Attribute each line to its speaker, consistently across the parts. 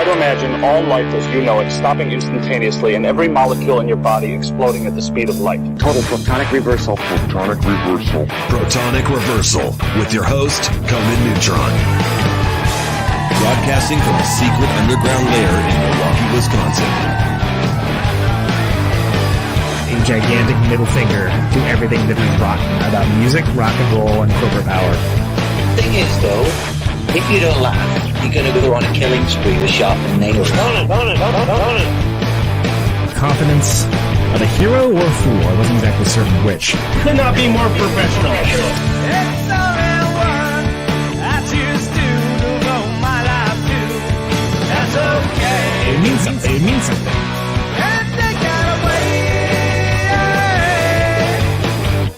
Speaker 1: Try to imagine all life as you know it stopping instantaneously and every molecule in your body exploding at the speed of light.
Speaker 2: Total protonic reversal.
Speaker 3: Protonic reversal.
Speaker 4: Protonic Reversal with your host, Conan Neutron. Broadcasting from a secret underground lair in Milwaukee, Wisconsin.
Speaker 5: A gigantic middle finger to everything that is rock about music, rock and roll, and corporate power.
Speaker 6: Thing is, though, if you don't laugh, you're going to go on a killing spree with sharpened nails.
Speaker 5: Confidence of a hero or a fool. I wasn't exactly certain which.
Speaker 7: Could not be more professional.
Speaker 5: It means something. It means something.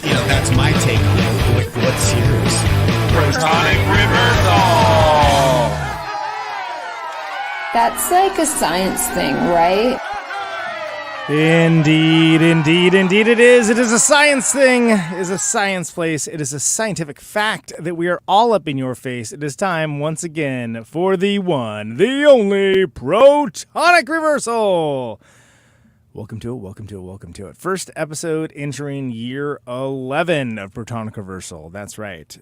Speaker 5: You know, that's my take on it. What's yours?
Speaker 7: Protonic Reversal!
Speaker 8: That's like a science thing, right?
Speaker 5: Indeed it is. It is a science thing. It is a science place. It is a scientific fact that we are all up in your face. It is time once again for the one, the only Protonic Reversal. Welcome to it. First episode entering year 11 of Protonic Reversal. That's right.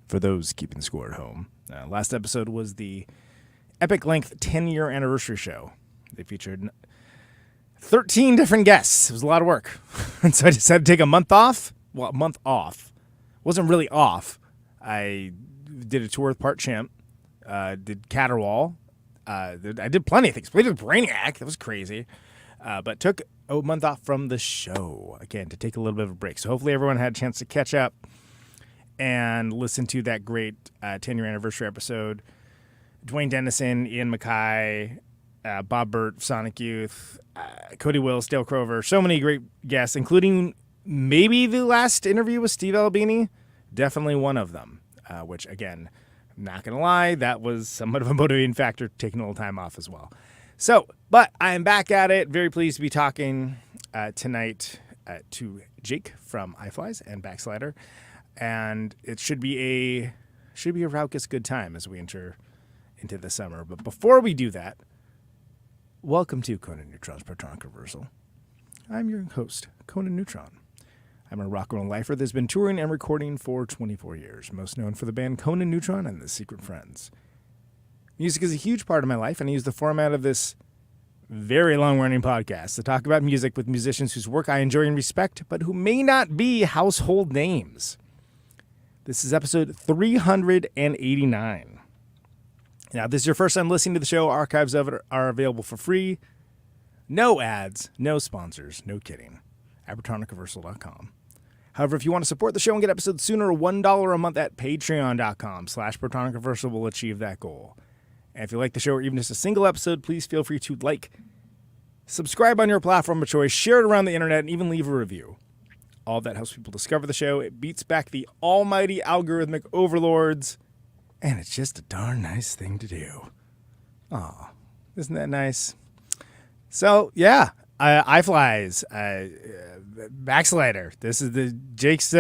Speaker 5: For those keeping score at home. Last episode was the epic length 10-year anniversary show. They featured 13 different guests. It was a lot of work. And so I decided to take a month off. Well, a month off. Wasn't really off. I did a tour with Part Chimp. Did Caterwaul. I did plenty of things. Played with Brainiac. That was crazy. But took a month off from the show, again, to take a little bit of a break. So hopefully everyone had a chance to catch up and listen to that great 10-year anniversary episode. Dwayne Dennison, Ian MacKay, Bob Burt, Sonic Youth, Cody Wills, Dale Crover, so many great guests, including maybe the last interview with Steve Albini. Definitely one of them, which, again, I'm not going to lie, that was somewhat of a motivating factor, taking a little time off as well. So, but I am back at it. Very pleased to be talking tonight to Jake from iFlies and Backslider, and it should be a raucous good time as we enter into the summer. But before we do that, welcome to Conan Neutron's Protonic Reversal. I'm your host, Conan Neutron. I'm a rock and roll lifer that's been touring and recording for 24 years, most known for the band Conan Neutron and the Secret Friends. Music is a huge part of my life, and I use the format of this very long-running podcast to talk about music with musicians whose work I enjoy and respect, but who may not be household names. This is episode 389. Now, if this is your first time listening to the show, archives of it are available for free. No ads, no sponsors, no kidding, at ProtonicReversal.com. However, if you want to support the show and get episodes sooner, $1 a month at Patreon.com/ProtonicReversal will achieve that goal. And if you like the show or even just a single episode, please feel free to subscribe on your platform of choice, share it around the internet, and even leave a review. All that helps people discover the show. It beats back the almighty algorithmic overlords, and it's just a darn nice thing to do. Aw, isn't that nice? So, yeah, iFlies, Backslider. This is Jake's,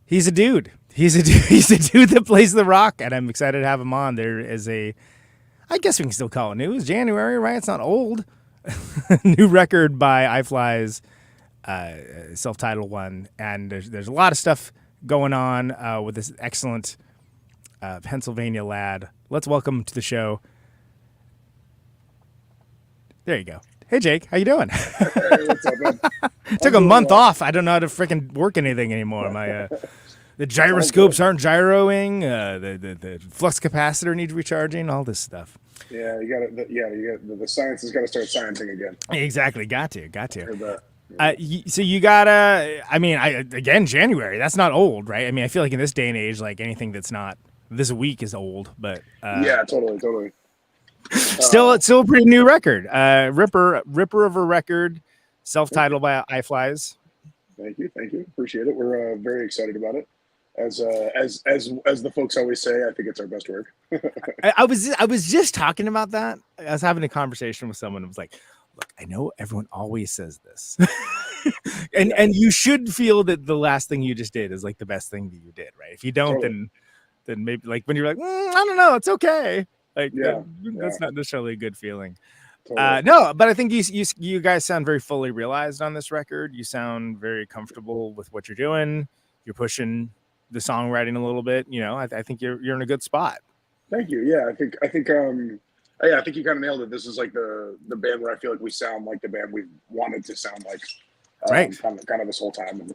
Speaker 5: he's a dude. He's a dude that plays the rock, and I'm excited to have him on. There is I guess we can still call it new. It's January, right? It's not old. New record by iFlies, self-titled one, and there's a lot of stuff going on with this excellent Pennsylvania lad. Let's welcome him to the show. There you go. Hey, Jake, how you doing?
Speaker 9: Hey, what's up, man?
Speaker 5: Took a month off. I don't know how to freaking work anything anymore. My the gyroscopes aren't gyroing. The flux capacitor needs recharging. All this stuff.
Speaker 9: Yeah, the science has got to start sciencing again.
Speaker 5: Exactly. Got to.
Speaker 9: Yeah.
Speaker 5: So you gotta. I mean, again, January. That's not old, right? I mean, I feel like in this day and age, like anything that's not this week is old. But
Speaker 9: yeah, totally.
Speaker 5: Still, it's still a pretty new record. Ripper of a record, self-titled by iFlies.
Speaker 9: Thank you. Appreciate it. We're very excited about it. As the folks always say, I think it's our best work.
Speaker 5: I was just talking about that. I was having a conversation with someone who was like, "Look, I know everyone always says this, and you should feel that the last thing you just did is like the best thing that you did, right? If you don't, then maybe like when you're like, I don't know, it's okay. Like
Speaker 9: Yeah,
Speaker 5: that's not necessarily a good feeling.
Speaker 9: totally.
Speaker 5: No, but I think you guys sound very fully realized on this record. You sound very comfortable with what you're doing. You're pushing the songwriting a little bit. I think you're in a good spot.
Speaker 9: Thank you. Yeah, I think you kind of nailed it. This is like the band where I feel like we sound like the band we've wanted to sound like,
Speaker 5: Right.
Speaker 9: kind of this whole time, and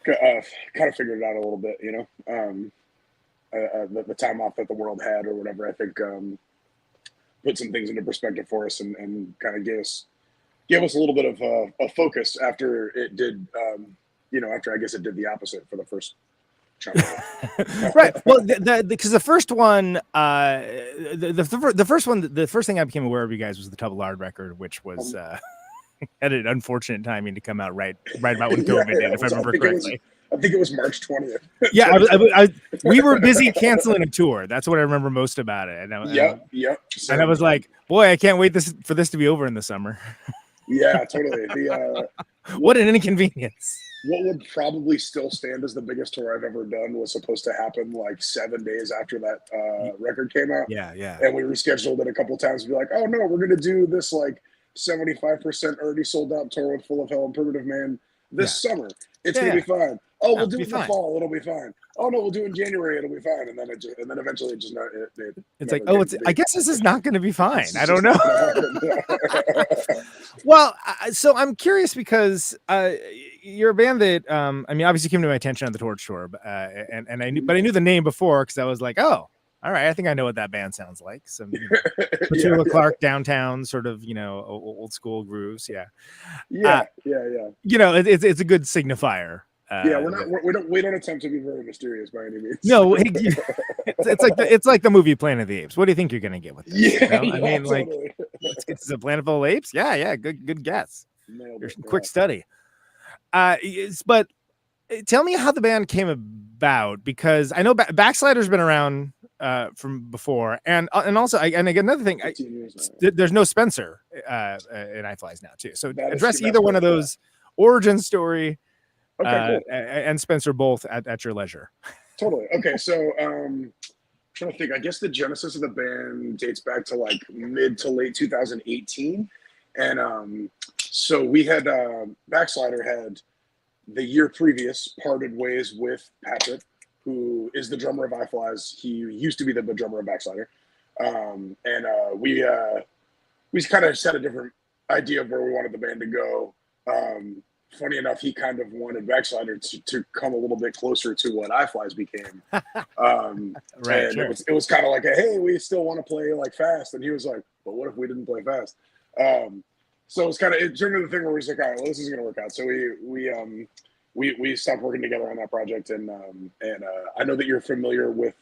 Speaker 9: kind of figured it out a little bit. The time off that the world had or whatever, I think put some things into perspective for us and kind of gave us a little bit of a focus after it did, after I guess it did the opposite for the first chunk.
Speaker 5: Right. Well, because the first one, the first thing I became aware of you guys was the Tubbulard record, which was had an unfortunate timing to come out right about when COVID did, if I remember correctly.
Speaker 9: I think it was March 20th.
Speaker 5: Yeah, we were busy canceling a tour. That's what I remember most about it.
Speaker 9: Yep.
Speaker 5: And I was like, boy, I can't wait for this to be over in the summer.
Speaker 9: Yeah, totally.
Speaker 5: What an inconvenience.
Speaker 9: What would probably still stand as the biggest tour I've ever done was supposed to happen like 7 days after that record came out.
Speaker 5: Yeah.
Speaker 9: And we rescheduled it a couple times to be like, oh no, we're gonna do this like 75% already sold out tour with Full of Hell and Primitive Man this summer. It's gonna be fine. Oh, we'll do it in the fall. It'll be fine. Oh no, we'll do it in January. It'll be fine. And then eventually it just not.
Speaker 5: It's like, I guess this is not going to be fine. I don't know. Well, so I'm curious because you're a band that obviously came to my attention on the Torch tour, and I knew the name before because I was like, oh, all right, I think I know what that band sounds like. Some Petula Clark downtown sort of old school grooves. Yeah. It's a good signifier.
Speaker 9: We don't attempt to be very mysterious by any means.
Speaker 5: No, it's like the movie Planet of the Apes. What do you think you're gonna get with this?
Speaker 9: Totally.
Speaker 5: It's a Planet full of apes. Yeah, good guess. Quick study. But tell me how the band came about, because I know Backslider's been around from before, and also and again another thing, there's no Spencer in I Flies now too. So address either one of those origin story.
Speaker 9: Okay, cool.
Speaker 5: And Spencer both at your leisure.
Speaker 9: Totally. Okay, so trying to think. I guess the genesis of the band dates back to like mid to late 2018, and so we had Backslider had the year previous parted ways with Patrick, who is the drummer of I Flies. He used to be the drummer of Backslider, and we kind of just had a different idea of where we wanted the band to go. Funny enough, he kind of wanted Backslider to come a little bit closer to what I Flies became.
Speaker 5: Right. Sure.
Speaker 9: It was kind of like, hey, we still want to play like fast. And he was like, but what if we didn't play fast? So it turned into the thing where he's like, all right, well, this is going to work out. So we stopped working together on that project. And I know that you're familiar with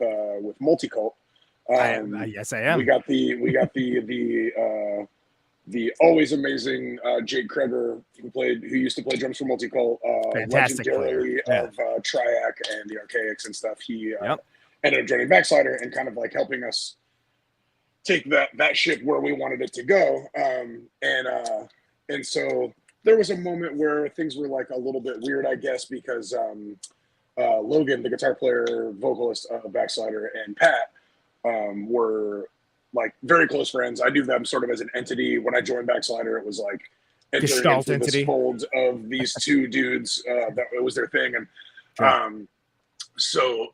Speaker 9: Multicult.
Speaker 5: Yes, I am.
Speaker 9: We got the always amazing Jake Kreger, who used to play drums for Multicult,
Speaker 5: fantastic
Speaker 9: legendarily
Speaker 5: player.
Speaker 9: of Triac and the Archaics and stuff. He ended up joining Backslider and kind of like helping us take that ship where we wanted it to go. And so there was a moment where things were like a little bit weird, I guess, because Logan, the guitar player, vocalist of Backslider, and Pat were like very close friends. I knew them sort of as an entity. When I joined Backslider, it was like
Speaker 5: Gestalt
Speaker 9: entering into
Speaker 5: entity.
Speaker 9: this fold of these two dudes. That it was their thing, and so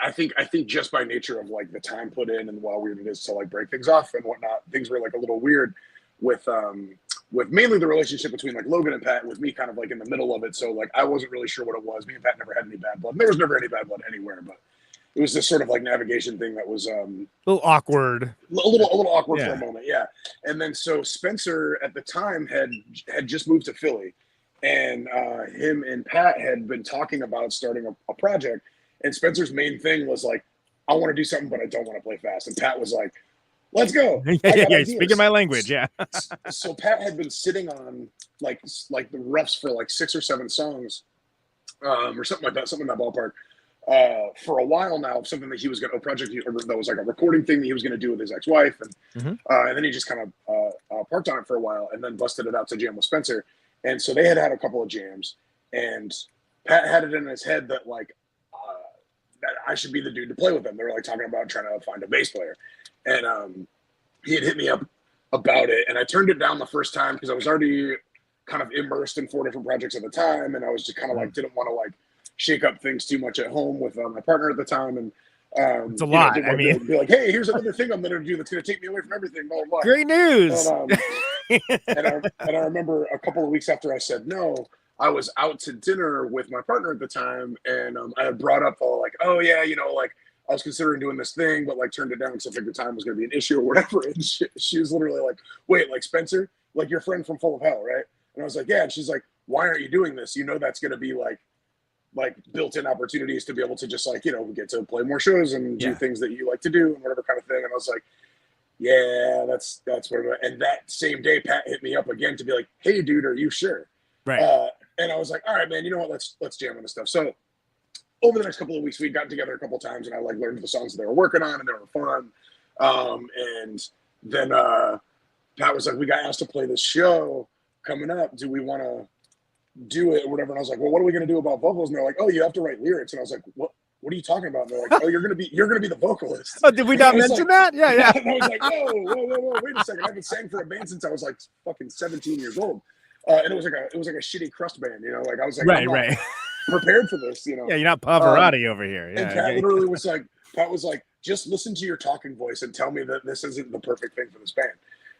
Speaker 9: I think just by nature of like the time put in and how weird it is to like break things off and whatnot, things were like a little weird with mainly the relationship between like Logan and Pat, with me kind of like in the middle of it. So like I wasn't really sure what it was. Me and Pat never had any bad blood. There was never any bad blood anywhere, but it was this sort of like navigation thing that was
Speaker 5: a little awkward.
Speaker 9: A little awkward for a moment, yeah. And then so Spencer at the time had just moved to Philly, and him and Pat had been talking about starting a project. And Spencer's main thing was like, I want to do something, but I don't want to play fast. And Pat was like, let's go.
Speaker 5: Yeah, speaking my language, yeah.
Speaker 9: So Pat had been sitting on like the roughs for like 6 or 7 songs, or something like that, something in that ballpark. For a while now, something that he was going to, a project that was like a recording thing that he was going to do with his ex-wife. And then he just kind of parked on it for a while and then busted it out to jam with Spencer. And so they had a couple of jams, and Pat had it in his head that like, that I should be the dude to play with them. They were like talking about trying to find a bass player. and he had hit me up about it, and I turned it down the first time because I was already kind of immersed in 4 different projects at the time, and I was just kind of like didn't want to like shake up things too much at home with my partner at the time, and
Speaker 5: it's a lot.
Speaker 9: Didn't want to be like, hey, here's another thing I'm going to do that's going to take me away from everything. Blah, blah, blah.
Speaker 5: Great news.
Speaker 9: And I remember a couple of weeks after I said no, I was out to dinner with my partner at the time, and I had brought up all like, oh yeah, like I was considering doing this thing, but like turned it down because I figured time was going to be an issue or whatever. And she was literally like, wait, like Spencer, like your friend from Full of Hell, right? And I was like, yeah. And she's like, why aren't you doing this? That's going to be like built-in opportunities to be able to just like, get to play more shows and do things that you like to do and whatever kind of thing. And I was like, yeah, that's what. And that same day, Pat hit me up again to be like, hey, dude, are you sure?
Speaker 5: Right.
Speaker 9: And I was like, all right, man, you know what? Let's jam on this stuff. So over the next couple of weeks, we'd gotten together a couple of times, and I like learned the songs that they were working on, and they were fun. And then Pat was like, we got asked to play this show coming up. Do we want to do it or whatever? And I was like, well, what are we going to do about vocals? And they're like, oh, you have to write lyrics. And I was like, what are you talking about? And they're like, oh, you're going to be the vocalist.
Speaker 5: Oh, did we not mention that? Yeah.
Speaker 9: And I was like, whoa, wait a second. I haven't sang for a band since I was like fucking 17 years old. And it was like a shitty crust band, like I was like,
Speaker 5: right.
Speaker 9: Prepared for this,
Speaker 5: Yeah, you're not Pavarotti over here. Yeah,
Speaker 9: and Pat literally was like, just listen to your talking voice and tell me that this isn't the perfect thing for this band.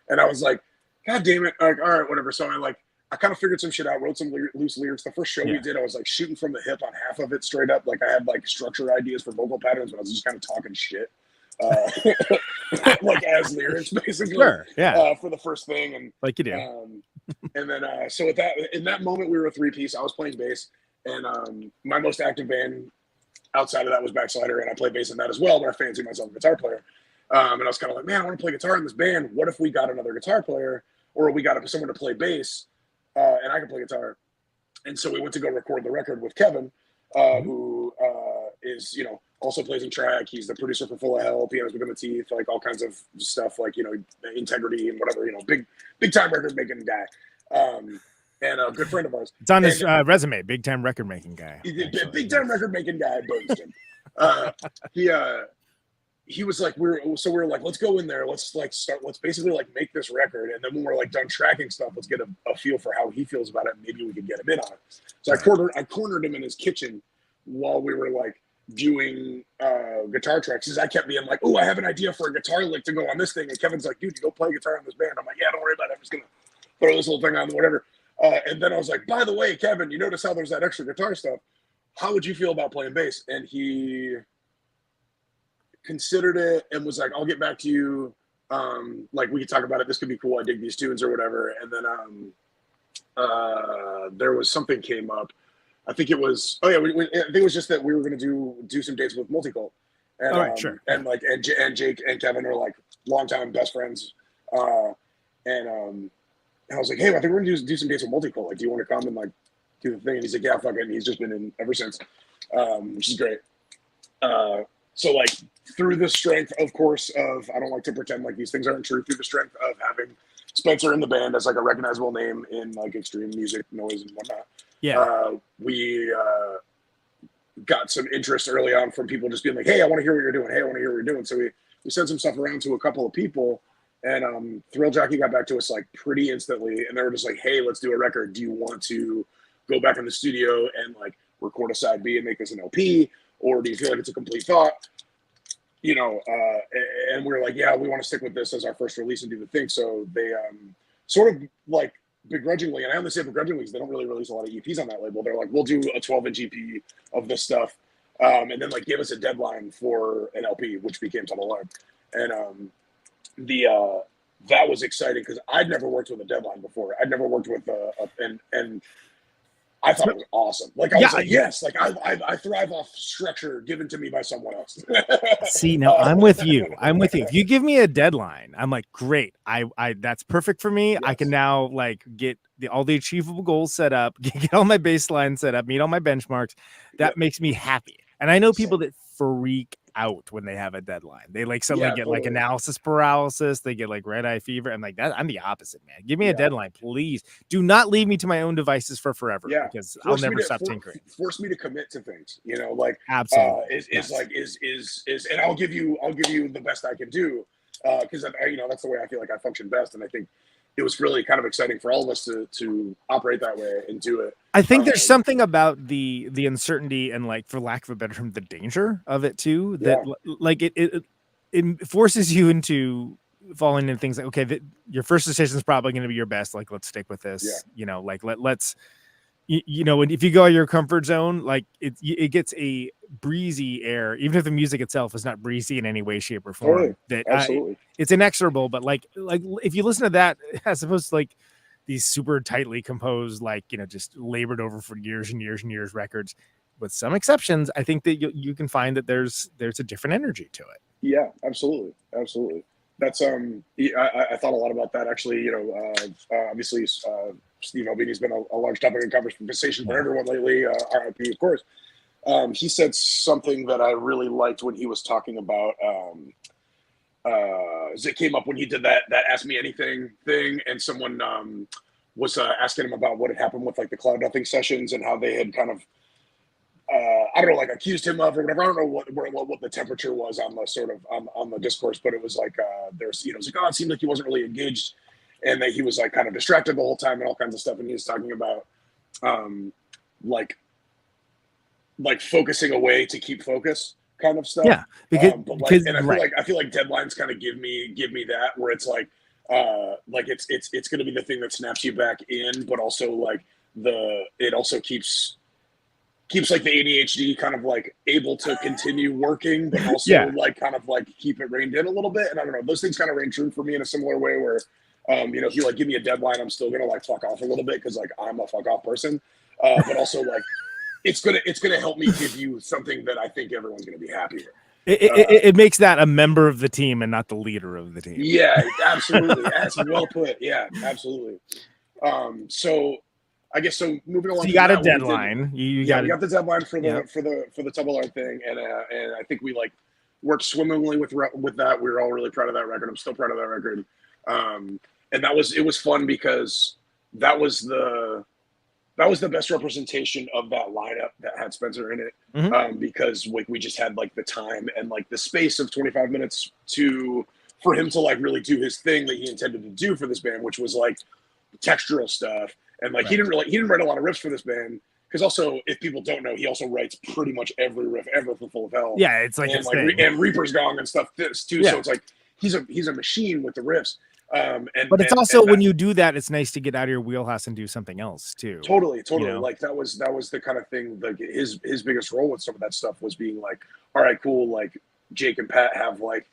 Speaker 9: And I was like, God damn it. Like, all right, whatever. So I kind of figured some shit out, wrote some loose lyrics. The first show we did, I was like shooting from the hip on half of it straight up. Like I had like structure ideas for vocal patterns, but I was just kind of talking shit. Like as lyrics basically.
Speaker 5: Sure, yeah.
Speaker 9: For the first thing. And
Speaker 5: like you do.
Speaker 9: And then so in that moment we were a 3-piece. I was playing bass, and my most active band outside of that was Backslider, and I play bass in that as well, but I fancy myself a guitar player. And I was kind of like, man, I want to play guitar in this band. What if we got another guitar player, or we got someone to play bass, and I can play guitar? And so we went to go record the record with Kevin, who is, also plays in track. He's the producer for Full of Hell, Pianos Within the Teeth, like all kinds of stuff, like, Integrity and whatever, big time record making guy. And a good friend of ours.
Speaker 5: It's on his resume, big time record making guy.
Speaker 9: Big time record making guy, Bernston. He was like, we were like, let's go in there, let's basically like make this record, and then when we're like done tracking stuff, let's get a feel for how he feels about it. Maybe we could get him in on it. So I cornered him in his kitchen while we were like doing guitar tracks, because I kept being like, oh, I have an idea for a guitar lick to go on this thing, and Kevin's like, dude, you go play guitar in this band. I'm like, yeah, don't worry about it, I'm just gonna throw this little thing on, whatever. And then I was like, by the way, Kevin, you notice how there's that extra guitar stuff? How would you feel about playing bass? And he considered it and was like, I'll get back to you. Like, we could talk about it. This could be cool. I dig these tunes or whatever. And then there was something came up. I think it was, I think it was just that we were going to do some dates with Multicult. And,
Speaker 5: all right, sure.
Speaker 9: And like, and Jake and Kevin are like longtime best friends. And I was like, hey, I think we're going to do some dates with Multicult. Like, do you want to come and like do the thing? And he's like, yeah, fuck it. And he's just been in ever since, which is great. So like through the strength, of course, of, I don't like to pretend like these things aren't true, through the strength of having Spencer in the band as like a recognizable name in like extreme music, noise and whatnot.
Speaker 5: Yeah.
Speaker 9: We got some interest early on from people just being like, hey, I want to hear what you're doing. Hey, I want to hear what you're doing. So we sent some stuff around to a couple of people, and Thrill Jockey got back to us like pretty instantly. And they were just like, hey, let's do a record. Do you want to go back in the studio and like record a side B and make this an LP? Or do you feel like it's a complete thought? And we were like, yeah, we want to stick with this as our first release and do the thing. So they sort of like begrudgingly, and I only say begrudgingly because they don't really release a lot of EPs on that label. They're like, we'll do a 12-inch EP of this stuff. And then like give us a deadline for an LP, which became Tunnel Alarm. And that was exciting because I'd never worked with a deadline before. I'd never worked with and I thought it was awesome. Like I was like, yes, like I thrive off structure given to me by someone else.
Speaker 5: See, now I'm with you. If you give me a deadline, I'm like, great. I that's perfect for me. Yes. I can now like get all the achievable goals set up, get all my baseline set up, meet all my benchmarks. That makes me happy. And I know people that freak out when they have a deadline. They like suddenly get like analysis paralysis. They get like red eye fever. I'm like, that. I'm the opposite, man. Give me a deadline, please. Do not leave me to my own devices for forever. Because I'll never stop tinkering.
Speaker 9: Force me to commit to things. Like
Speaker 5: absolutely
Speaker 9: is and I'll give you the best I can do. because that's the way I feel like I function best, and I think it was really kind of exciting for all of us to operate that way and do it.
Speaker 5: I think there's something about the uncertainty and, like, for lack of a better term, the danger of it too. That like it forces you into falling into things like, okay, your first decision is probably going to be your best. Like, let's stick with this. Like let's. And if you go out of your comfort zone, like it gets a breezy air, even if the music itself is not breezy in any way, shape, or form.
Speaker 9: Totally.
Speaker 5: That
Speaker 9: Absolutely,
Speaker 5: it's inexorable. But like if you listen to that, as opposed to like these super tightly composed, like just labored over for years and years and years records, with some exceptions, I think that you can find that there's a different energy to it.
Speaker 9: Yeah, absolutely. That's I thought a lot about that actually. Obviously, Steve Albini's been a large topic of conversation for everyone lately. RIP, of course. He said something that I really liked when he was talking about. It came up when he did that Ask Me Anything thing, and someone was asking him about what had happened with like the Cloud Nothing sessions and how they had kind of I don't know, like accused him of or whatever. I don't know what the temperature was on the sort of on the discourse, but it was like there's it was like, oh, it seemed like he wasn't really engaged, and that he was like kind of distracted the whole time and all kinds of stuff. And he was talking about like focusing away to keep focus kind of stuff.
Speaker 5: Yeah, because
Speaker 9: I feel like deadlines kind of give me that, where it's like it's going to be the thing that snaps you back in, but also like it also keeps like the ADHD kind of like able to continue working, but also like kind of like keep it reined in a little bit. And I don't know, those things kind of reign true for me in a similar way where, if you like give me a deadline, I'm still going to like fuck off a little bit, cause like I'm a fuck off person. But also like it's going to help me give you something that I think everyone's going to be happy with.
Speaker 5: It makes that a member of the team and not the leader of the team.
Speaker 9: Yeah, absolutely. That's well put. Yeah, absolutely. So I guess so. Moving along,
Speaker 5: so you got a deadline. We got
Speaker 9: the deadline for the Tumble Art thing, and I think we like worked swimmingly with that. We were all really proud of that record. I'm still proud of that record, and it was fun because that was the best representation of that lineup that had Spencer in it, because like we just had like the time and like the space of 25 minutes for him to like really do his thing that he intended to do for this band, which was like textural stuff. And like he didn't write a lot of riffs for this band, because also, if people don't know, he also writes pretty much every riff ever for Full of Hell.
Speaker 5: Yeah, it's like
Speaker 9: and Reaper's Gong and stuff too. Yeah. So it's like he's a machine with the riffs.
Speaker 5: But it's also when you do that, it's nice to get out of your wheelhouse and do something else too.
Speaker 9: Totally. Like that was the kind of thing. Like his biggest role with some of that stuff was being like, all right, cool. Like Jake and Pat have like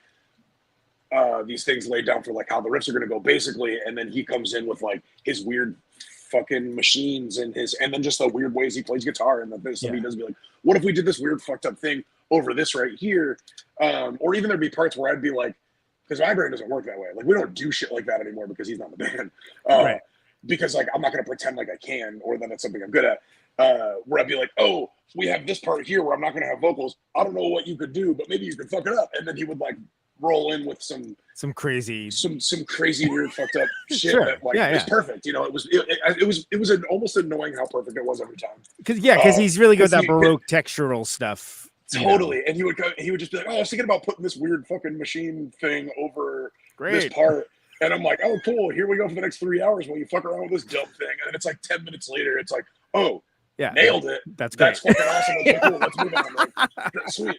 Speaker 9: these things laid down for like how the riffs are going to go, basically, and then he comes in with like his weird fucking machines and then just the weird ways he plays guitar, and he does be like, what if we did this weird fucked up thing over this right here, or even there'd be parts where I'd be like, because my brain doesn't work that way, like we don't do shit like that anymore because he's not in the band, right. Because like I'm not going to pretend like I can or that it's something I'm good at, where I'd be like, oh, we have this part here where I'm not going to have vocals, I don't know what you could do, but maybe you could fuck it up, and then he would like roll in with some crazy weird fucked up shit that like is perfect. It was almost annoying how perfect it was every time.
Speaker 5: Because he's really good at that Baroque textural stuff.
Speaker 9: Totally. And he would just be like, oh, I was thinking about putting this weird fucking machine thing over this part. And I'm like, oh, cool. Here we go for the next 3 hours while you fuck around with this dumb thing. And then it's like 10 minutes later, it's like, oh, yeah, nailed it.
Speaker 5: That's great.
Speaker 9: That's fucking awesome. That's cool. Let's move on. Like, sweet.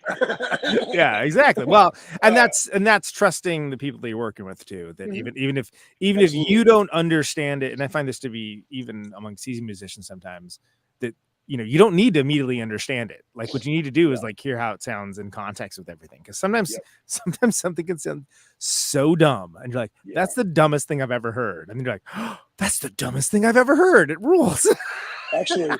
Speaker 5: Yeah, exactly. Well, and that's trusting the people that you're working with too. That even if you don't understand it, and I find this to be even among seasoned musicians sometimes, that you don't need to immediately understand it. Like what you need to do is like hear how it sounds in context with everything. Because sometimes something can sound so dumb, and you're like, that's the dumbest thing I've ever heard. And then you're like, oh, that's the dumbest thing I've ever heard. It rules.
Speaker 9: Actually,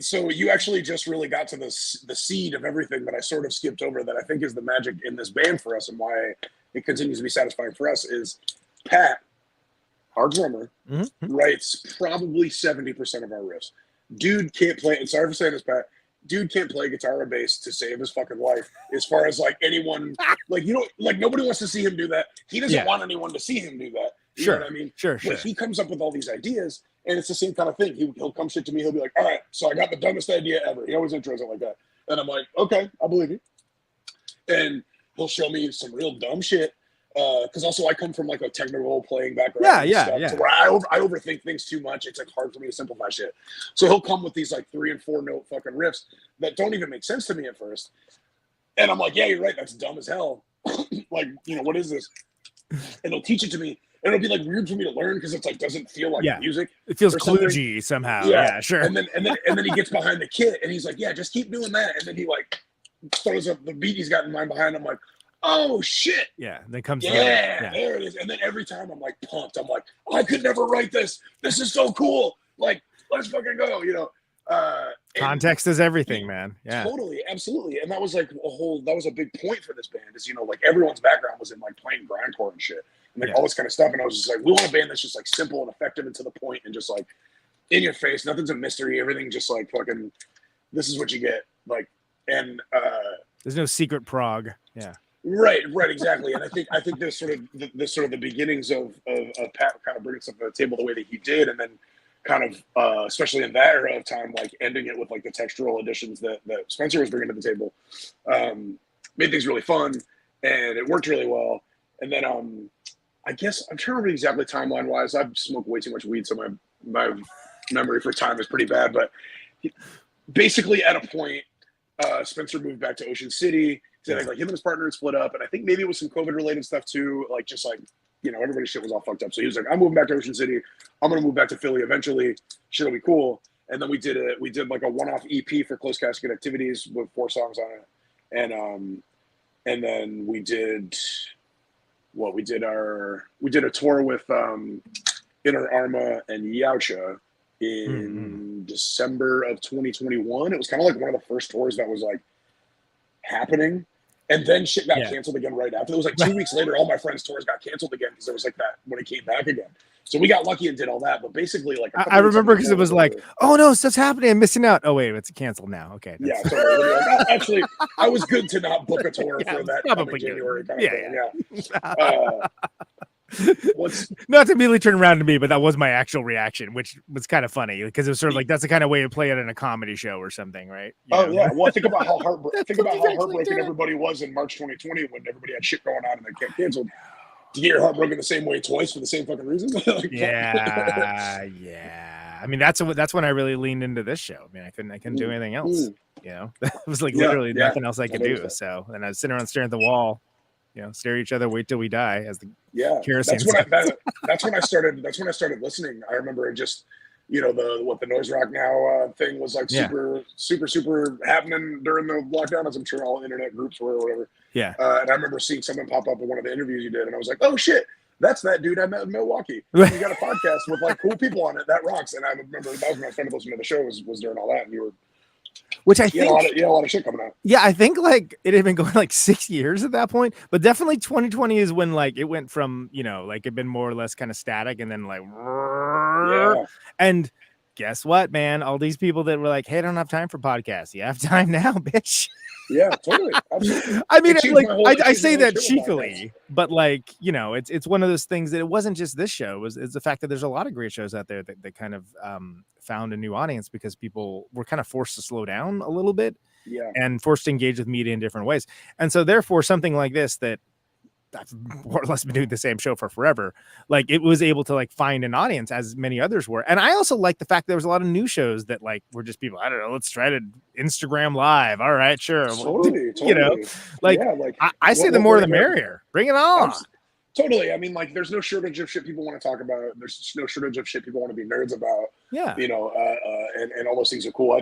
Speaker 9: so you actually just really got to the seed of everything that I sort of skipped over, that I think is the magic in this band for us and why it continues to be satisfying for us, is Pat, our drummer, writes probably 70% of our riffs. Dude can't play, and sorry for saying this, Pat, dude can't play guitar or bass to save his fucking life, as far as like anyone, like, like nobody wants to see him do that. He doesn't want anyone to see him do that. You know what I mean? Sure. But he comes up with all these ideas, and it's the same kind of thing. He'll come shit to me. He'll be like, all right, so I got the dumbest idea ever. He always intros it like that. And I'm like, okay, I believe you. And he'll show me some real dumb shit. because also I come from like a technical playing background.
Speaker 5: Yeah.
Speaker 9: So where I overthink things too much. It's like hard for me to simplify shit. So he'll come with these like 3 and 4 note fucking riffs that don't even make sense to me at first. And I'm like, yeah, you're right. That's dumb as hell. Like, what is this? And he'll teach it to me. And it'll be like weird for me to learn because it's like doesn't feel like music.
Speaker 5: It feels kludgy somehow. Yeah, sure.
Speaker 9: And then he gets behind the kit and he's like, yeah, just keep doing that. And then he like throws up the beat he's got in mind behind. I'm like, oh shit.
Speaker 5: Yeah, then comes
Speaker 9: there it is. And then every time I'm like pumped. I'm like, I could never write this. This is so cool. Like, let's fucking go,
Speaker 5: Context is everything, man. Yeah.
Speaker 9: Totally, absolutely. And that was like that was a big point for this band is, like everyone's background was in like playing grindcore and shit. And like all this kind of stuff. And I was just like, we want a band that's just like simple and effective and to the point and just like in your face. Nothing's a mystery. Everything just like fucking, this is what you get. Like, and
Speaker 5: there's no secret prog. Yeah.
Speaker 9: Right, exactly. And I think there's sort of the beginnings of Pat kind of bringing stuff to the table the way that he did, and then kind of especially in that era of time, like ending it with like the textural additions that Spencer was bringing to the table, made things really fun, and it worked really well. And then I guess I'm trying to remember exactly timeline wise. I've smoked way too much weed, so my memory for time is pretty bad. But basically, at a point, Spencer moved back to Ocean City. So like him and his partner had split up, and I think maybe it was some COVID related stuff too. Like just like everybody's shit was all fucked up. So he was like, "I'm moving back to Ocean City. I'm gonna move back to Philly eventually. Shit'll be cool." And then we did like a one-off EP for Close Casket Activities with 4 songs on it, and then we did a tour with Inner Arma and Yautja in December of 2021. It was kind of like one of the first tours that was like happening. And then shit got canceled again right after. It was like 2 weeks later, all my friends' tours got canceled again because there was like that when it came back again. So we got lucky and did all that. But basically, like
Speaker 5: I remember because it was like, oh no, stuff's happening. I'm missing out. Oh wait, it's canceled now. Okay.
Speaker 9: Yeah. So actually, I was good to not book a tour for that coming January kind of thing. Yeah.
Speaker 5: Not to immediately turn around to me, but that was my actual reaction, which was kind of funny because it was sort of like that's the kind of way to play it in a comedy show or something, right?
Speaker 9: Yeah. Well, think about how heartbroken everybody was in March 2020 when everybody had shit going on and they kept canceled. To get your heart broken the same way twice for the same fucking reason.
Speaker 5: Yeah. I mean, that's when I really leaned into this show. I mean, I couldn't do anything else. It was like literally nothing else I could do. So, and I was sitting around staring at the wall. Stare at each other, wait till we die. As the kerosene.
Speaker 9: That's when I started listening. I remember it just, the Noise Rock Now thing was like super happening during the lockdown, as I'm sure all internet groups were or whatever.
Speaker 5: Yeah.
Speaker 9: And I remember seeing something pop up in one of the interviews you did, and I was like, oh shit, that's that dude I met in Milwaukee. You got a podcast with like cool people on it. That rocks. And I remember that was when I started listening to the show was during all that, and you were.
Speaker 5: Which I think
Speaker 9: a lot of shit coming out.
Speaker 5: Yeah, I think like it had been going like 6 years at that point, but definitely 2020 is when like it went from like it'd been more or less kind of static, and then like and guess what, man? All these people that were like, "Hey, I don't have time for podcasts." You have time now, bitch.
Speaker 9: Yeah, totally. Absolutely.
Speaker 5: I mean, like I say that cheekily, but like it's one of those things that it wasn't just this show. It's the fact that there's a lot of great shows out there that kind of found a new audience because people were kind of forced to slow down a little bit, and forced to engage with media in different ways. And so, therefore, something like this that I've more or less been doing the same show for forever, like it was able to like find an audience as many others were. And I also like the fact there was a lot of new shows that like were just people, I don't know, let's try to Instagram live. All right, sure.
Speaker 9: Totally.
Speaker 5: I say the more the merrier. Bring it on.
Speaker 9: Totally. I mean, like there's no shortage of shit people want to talk about. There's no shortage of shit people want to be nerds about.
Speaker 5: Yeah.
Speaker 9: And all those things are cool.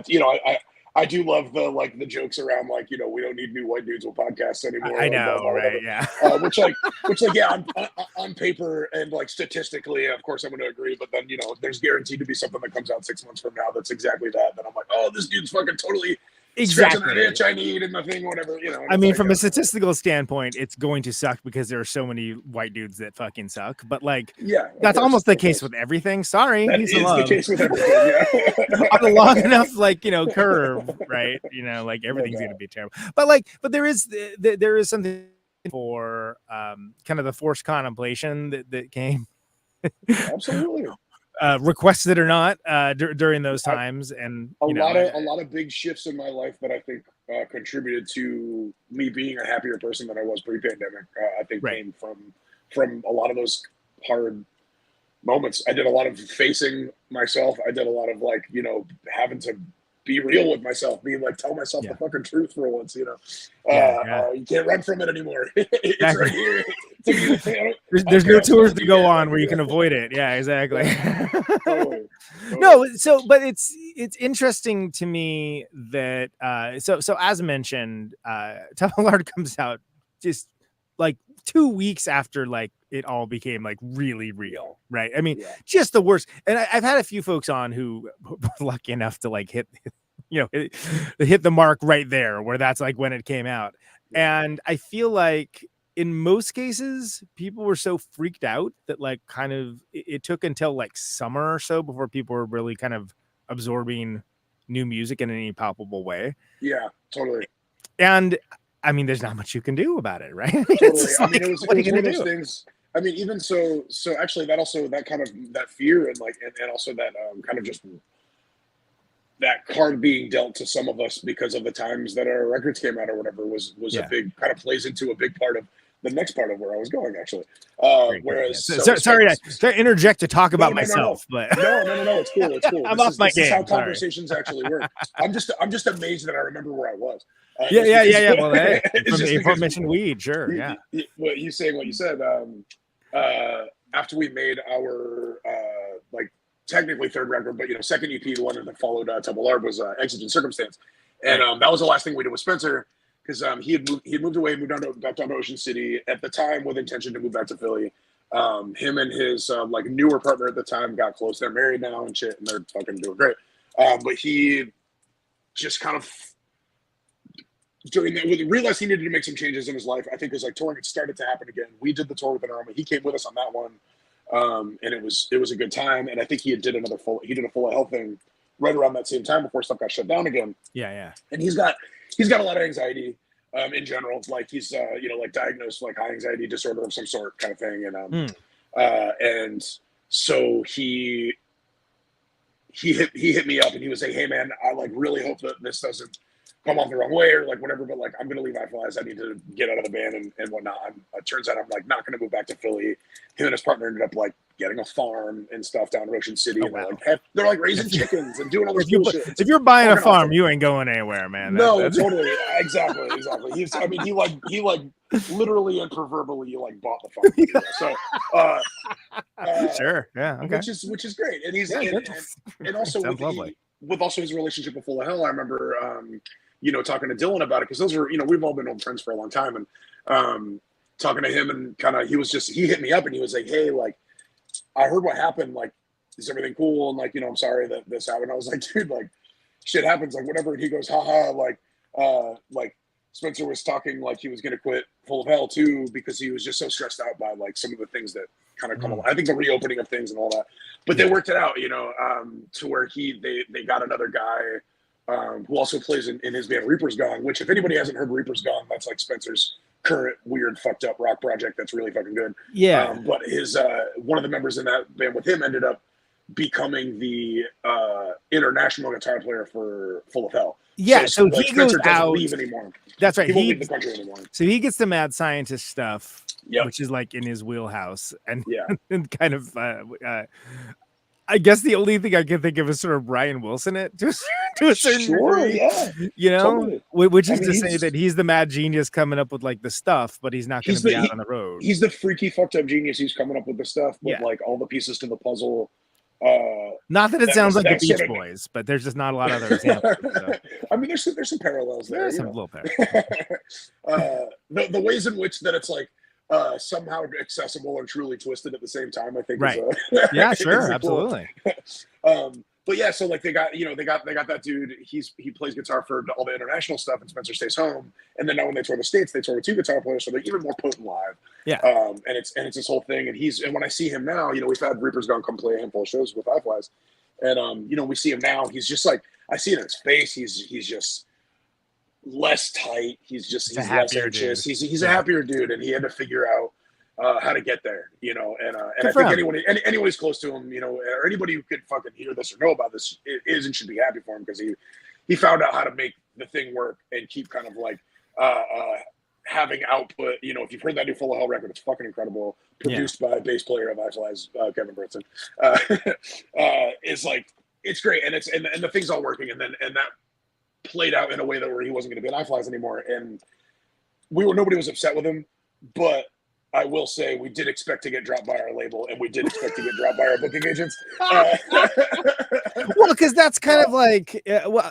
Speaker 9: I do love the jokes around like, we don't need new white dudes with podcasts anymore.
Speaker 5: I know, right? Yeah.
Speaker 9: Which on paper and like statistically, of course, I'm going to agree. But then, there's guaranteed to be something that comes out 6 months from now that's exactly that. Then I'm like, oh, this dude's fucking totally scratching that itch I need and the thing, whatever.
Speaker 5: I mean, from a statistical standpoint, it's going to suck because there are so many white dudes that fucking suck. But like, that's almost the case with everything. Sorry,
Speaker 9: that is the case with everything. Yeah.
Speaker 5: On a long enough curve, right? Like everything's going to be terrible. But there is something for kind of the forced contemplation that came.
Speaker 9: Absolutely.
Speaker 5: Requested or not during those times, and
Speaker 9: a lot of big shifts in my life that I think contributed to me being a happier person than I was pre-pandemic. I think
Speaker 5: Right.
Speaker 9: came from a lot of those hard moments. I did a lot of facing myself. I did a lot of like, you know, having to be real with myself, being like, tell myself the fucking truth for once, you know. You can't run from it anymore. It's
Speaker 5: Exactly.
Speaker 9: right here.
Speaker 5: There's no tours to go on where you can avoid it. Yeah, exactly.
Speaker 9: Totally.
Speaker 5: No, so but it's interesting to me that so as mentioned, Tumbleard comes out just like 2 weeks after like it all became like really real, right? I mean, just the worst. And I've had a few folks on who were lucky enough to like hit the mark right there, where that's like when it came out. And I feel like in most cases, people were so freaked out that like kind of it took until like summer or so before people were really kind of absorbing new music in any palpable way.
Speaker 9: Yeah, totally.
Speaker 5: And I mean, there's not much you can do about it, right?
Speaker 9: Totally.
Speaker 5: I mean,
Speaker 9: it was one of those things. I mean, even so actually that kind of that fear and like and also that kind of just that card being dealt to some of us because of the times that our records came out or whatever was a big kind of plays into a big part of the next part of where I was going actually. Whereas
Speaker 5: sorry to interject to talk about myself, but
Speaker 9: no, it's cool. It's cool.
Speaker 5: I'm off my game.
Speaker 9: This is how conversations actually work. I'm just amazed that I rember where I was.
Speaker 5: Yeah. Well, hey, from the aforementioned weed, sure. Yeah.
Speaker 9: What you saying? What you said? After we made our like technically third record, but you know, second EP, the one that followed Tumbleard was Exigent Circumstance, and that was the last thing we did with Spencer because he had moved away, back down to Ocean City at the time with intention to move back to Philly. Him and his like newer partner at the time got close. They're married now and shit, and they're fucking doing great. But he just kind of during that, realized he needed to make some changes in his life. I think as like touring had started to happen again. We did the tour with an Army. He came with us on that one, and it was a good time. And I think he did a full of health thing right around that same time before stuff got shut down again.
Speaker 5: Yeah.
Speaker 9: And he's got a lot of anxiety in general. Like he's like diagnosed like high anxiety disorder of some sort kind of thing. And and so he hit me up and he was like, hey man, I like really hope that this doesn't come off the wrong way or like whatever, but like I'm gonna leave iFlies. I need to get out of the band and whatnot. It turns out I'm like not gonna move back to Philly. Him and his partner ended up like getting a farm and stuff down in Ocean City. And they're like raising chickens and doing all this cool shit.
Speaker 5: If you're buying a farm, awesome. You ain't going anywhere, man.
Speaker 9: Totally. Exactly. He like literally and proverbially like bought the farm. So
Speaker 5: sure. Yeah. Okay.
Speaker 9: Which is great. And he's and also with also his relationship with Full of Hell, I remember talking to Dylan about it because those were, we've all been old friends for a long time, and talking to him and kind of he hit me up and he was like, hey, like I heard what happened, like is everything cool? And like, I'm sorry that this happened. I was like, dude, like shit happens, like whatever. And he goes, haha, like Spencer was talking like he was gonna quit Full of Hell too because he was just so stressed out by like some of the things that kind of come along. I think the reopening of things and all that, but they worked it out, to where they got another guy who also plays in his band Reaper's Gone, which if anybody hasn't heard Reaper's Gone, that's like Spencer's current weird fucked up rock project that's really fucking good.
Speaker 5: Yeah.
Speaker 9: But his one of the members in that band with him ended up becoming the international guitar player for Full of Hell.
Speaker 5: Yeah, so
Speaker 9: like,
Speaker 5: he goes
Speaker 9: Spencer
Speaker 5: out.
Speaker 9: Leave anymore.
Speaker 5: That's right.
Speaker 9: He won't leave the country anymore.
Speaker 5: So he gets the mad scientist stuff,
Speaker 9: yep.
Speaker 5: which is like in his wheelhouse, and
Speaker 9: yeah,
Speaker 5: and kind of. I guess the only thing I can think of is sort of Brian Wilson to a certain degree.
Speaker 9: Yeah, totally.
Speaker 5: Which is to say that he's the mad genius coming up with like the stuff, but he's not going to be out on the road.
Speaker 9: He's the freaky fucked up genius who's coming up with the stuff, with like all the pieces to the puzzle.
Speaker 5: Not that it sounds like the Beach Boys, but there's just not a lot of other examples. So.
Speaker 9: I mean, there's some parallels there.
Speaker 5: There's some little parallels.
Speaker 9: The ways in which that it's like somehow accessible and truly twisted at the same time, I think.
Speaker 5: Right.
Speaker 9: Is,
Speaker 5: yeah, sure, absolutely.
Speaker 9: But yeah, so like they got that dude. He plays guitar for all the international stuff, and Spencer stays home. And then now when they tour the States, they tour with two guitar players, so they're even more potent live.
Speaker 5: Yeah.
Speaker 9: And it's this whole thing. And when I see him now, we've had Reaper's Gone come play a handful of shows with iFlies, and we see him now. He's just like, I see it in his face. He's just less tight. He's less anxious. He's a happier dude, and he had to figure out how to get there, and I think anyone who's close to him, or anybody who could fucking hear this or know about this is and should be happy for him because he found out how to make the thing work and keep kind of like having output. You know, if you've heard that new Full of Hell record, it's fucking incredible. Produced by bass player of iFly's Kevin Britson. Is like, it's great, and the thing's all working, and that played out in a way that where he wasn't going to be in iFly's anymore, and nobody was upset with him, but I will say we did expect to get dropped by our label, and we did expect to get dropped by our booking agents.
Speaker 5: Well, because that's kind of like,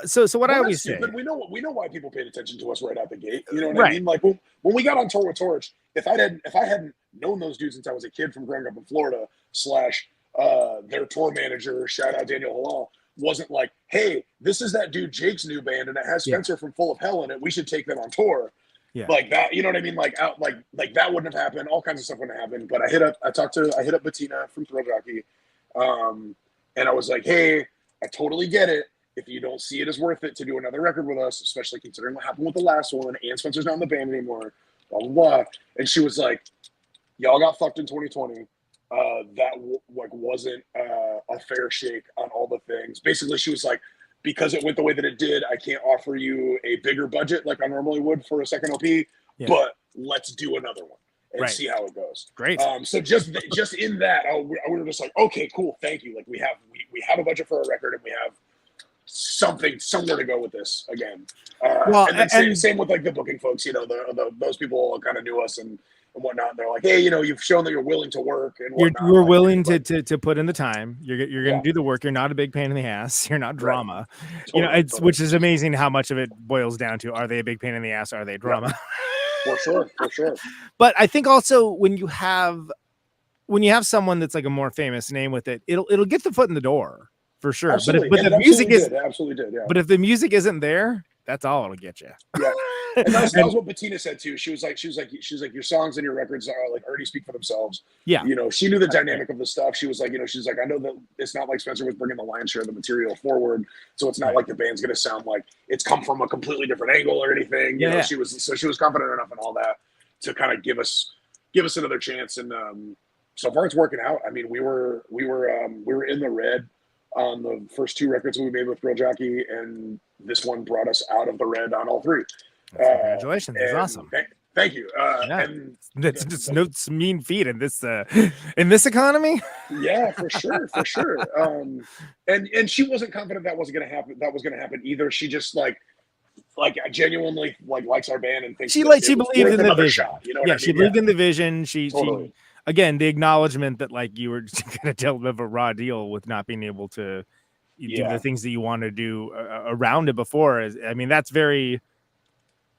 Speaker 5: so what I always say.
Speaker 9: We know why people paid attention to us right out the gate. You know what
Speaker 5: Right.
Speaker 9: I mean? Like when we got on tour with Torch, if I hadn't known those dudes since I was a kid from growing up in Florida, / their tour manager, shout out Daniel Halal, wasn't like, hey, this is that dude Jake's new band, and it has Spencer from Full of Hell in it. We should take them on tour.
Speaker 5: Yeah.
Speaker 9: Like that, you know what I mean? Like that wouldn't have happened. All kinds of stuff wouldn't have happened. But I hit up Bettina from Thrill Jockey, and I was like, hey, I totally get it. If you don't see it as worth it to do another record with us, especially considering what happened with the last one, and Spencer's not in the band anymore, blah blah blah. And she was like, y'all got fucked in 2020. That wasn't a fair shake on all the things. Basically, she was like, because it went the way that it did, I can't offer you a bigger budget like I normally would for a second LP, but let's do another one and see how it goes.
Speaker 5: Great.
Speaker 9: So just in that, we were just like, okay, cool, thank you. Like we have a budget for a record, and we have somewhere to go with this again.
Speaker 5: Well,
Speaker 9: and then same with like the booking folks. You know, those people kind of knew us and whatnot. And they're like, hey, you know, you've shown that you're willing to work and whatnot.
Speaker 5: You're willing to put in the time. You're going to do the work. You're not a big pain in the ass. You're not drama.
Speaker 9: Right.
Speaker 5: You know, which is amazing how much of it boils down to, are they a big pain in the ass? Are they drama?
Speaker 9: For sure.
Speaker 5: But I think also when you have someone that's like a more famous name with it, it'll get the foot in the door for sure.
Speaker 9: Absolutely.
Speaker 5: But if the music
Speaker 9: absolutely did. Yeah.
Speaker 5: But if the music isn't there, that's all it'll get you.
Speaker 9: Yeah. And that was what Bettina said too. She was like, your songs and your records are like already speak for themselves.
Speaker 5: Yeah.
Speaker 9: You know, she knew the dynamic of the stuff. She was like, I know that it's not like Spencer was bringing the lion's share of the material forward. So it's not like the band's going to sound like it's come from a completely different angle or anything. You know, she was confident enough in all that to kind of give us another chance. And so far it's working out. I mean, we were in the red on the first two records we made with Thrill Jockey, and this one brought us out of the red on all three.
Speaker 5: Congratulations. That's awesome.
Speaker 9: Thank you.
Speaker 5: And that's just no mean feat in this economy.
Speaker 9: Yeah, for sure. And she wasn't confident that was going to happen either. She just like genuinely likes our band and thinks she
Speaker 5: believed in the vision.
Speaker 9: Shot, you know what I mean?
Speaker 5: She believed in the vision. She again, the acknowledgement that like you were just going to deal with a raw deal with not being able to do the things that you want to do around it before.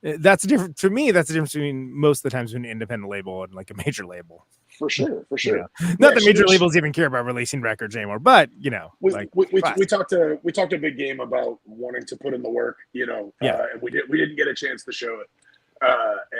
Speaker 5: That's the difference for me. That's the difference between most of the times between an independent label and like a major label.
Speaker 9: For sure.
Speaker 5: You know? Not that major labels even care about releasing records anymore, but you know,
Speaker 9: we talked a big game about wanting to put in the work, you know, and we didn't get a chance to show it.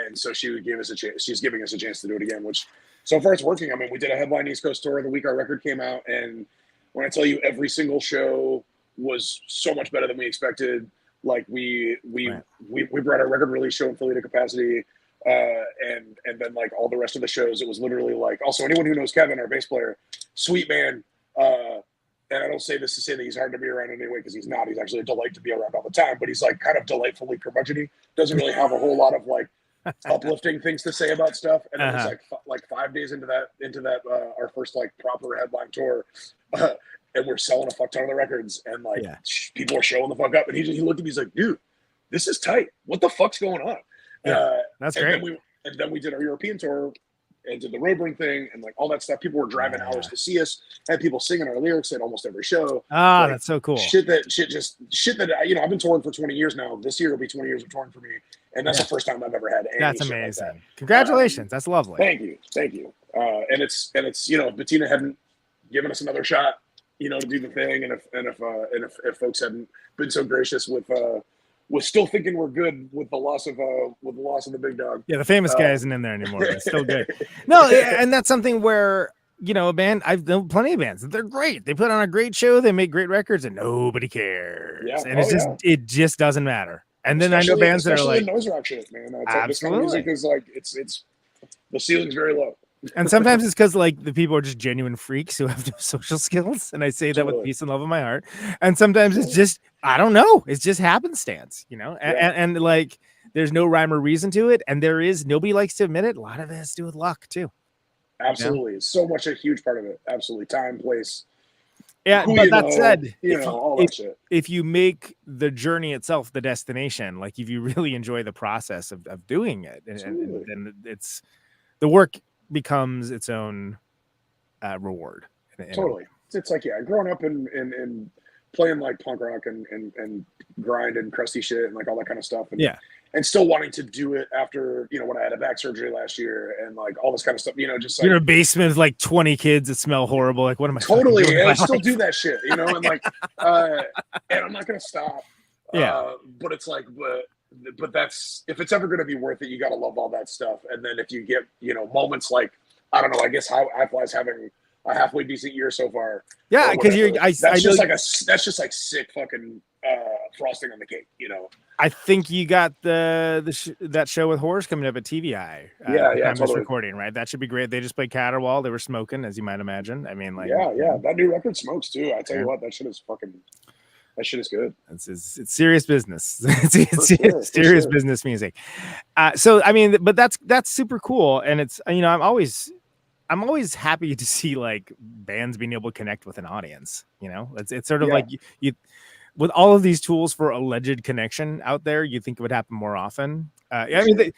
Speaker 9: And so she gave us a chance. She's giving us a chance to do it again, which so far it's working. I mean, we did a headline East Coast tour the week our record came out, and when I tell you every single show was so much better than we expected. Like we brought our record release show in Philly to capacity, and then like all the rest of the shows, it was literally like, also anyone who knows Kevin, our bass player, sweet man. And I don't say this to say that he's hard to be around anyway, because he's not. He's actually a delight to be around all the time, but he's like kind of delightfully curmudgeon-y. Doesn't really have a whole lot of like uplifting things to say about stuff. And it was like 5 days into that our first like proper headline tour, and we're selling a fuck ton of the records, and like people are showing the fuck up. And he looked at me, he's like, dude, this is tight. What the fuck's going on?
Speaker 5: That's great.
Speaker 9: And then we did our European tour and did the Roadburn thing and like all that stuff. People were driving hours to see us. Had people singing our lyrics at almost every show.
Speaker 5: That's so cool.
Speaker 9: Shit that you know, I've been touring for 20 years now. This year will be 20 years of touring for me, and that's the first time I've ever had any.
Speaker 5: That's
Speaker 9: shit
Speaker 5: amazing.
Speaker 9: like that.
Speaker 5: Congratulations. That's lovely.
Speaker 9: Thank you. And it's you know, if Bettina hadn't given us another shot, you know, to do the thing, and if folks hadn't been so gracious with still thinking we're good with the loss of the big dog.
Speaker 5: Yeah, the famous guy isn't in there anymore, but it's still good. No, and that's something where, you know, a band, I've known plenty of bands, they're great. They put on a great show, they make great records, and nobody cares. Yeah. And it just doesn't matter. And then I know bands that are like
Speaker 9: noise rock shit, man. It's like this kind of music is like it's the ceiling's very low.
Speaker 5: And sometimes it's because like the people are just genuine freaks who have no social skills, and I say that with
Speaker 9: Totally.
Speaker 5: peace and love in my heart. And sometimes it's just I don't know, it's just happenstance, you know. And like there's no rhyme or reason to it, and nobody likes to admit it. A lot of it has to do with luck too.
Speaker 9: Absolutely, so much a huge part of it. Absolutely, time, place.
Speaker 5: Yeah,
Speaker 9: Who
Speaker 5: but
Speaker 9: you
Speaker 5: that
Speaker 9: know,
Speaker 5: said,
Speaker 9: all that shit.
Speaker 5: if you make the journey itself the destination, like if you really enjoy the process of doing it, and then it's the work becomes its own reward.
Speaker 9: Totally. It's like, yeah, growing up and playing like punk rock and grind and crusty shit and like all that kind of stuff. And, and still wanting to do it after, when I had a back surgery last year and like all this kind of stuff, just like.
Speaker 5: You're in a basement with like 20 kids that smell horrible. Like, what am I
Speaker 9: totally
Speaker 5: doing?
Speaker 9: And I still do that shit, and like, and I'm not going to stop. But it's like, but that's, if it's ever going to be worth it, you got to love all that stuff. And then if you get, moments like, I don't know, I guess Highfly's having a halfway decent year so far.
Speaker 5: Yeah, because
Speaker 9: that's just like sick fucking frosting on the cake,
Speaker 5: I think you got that show with Horrors coming up at TVI.
Speaker 9: Totally.
Speaker 5: Recording, right? That should be great. They just played Caterwall. They were smoking, as you might imagine. I mean, like,
Speaker 9: that new record smokes too. I tell you what, that shit is good.
Speaker 5: It's serious business. It's serious business music. So I mean, but that's super cool, and it's I'm always happy to see like bands being able to connect with an audience. It's sort of like you with all of these tools for alleged connection out there, you think it would happen more often. I mean,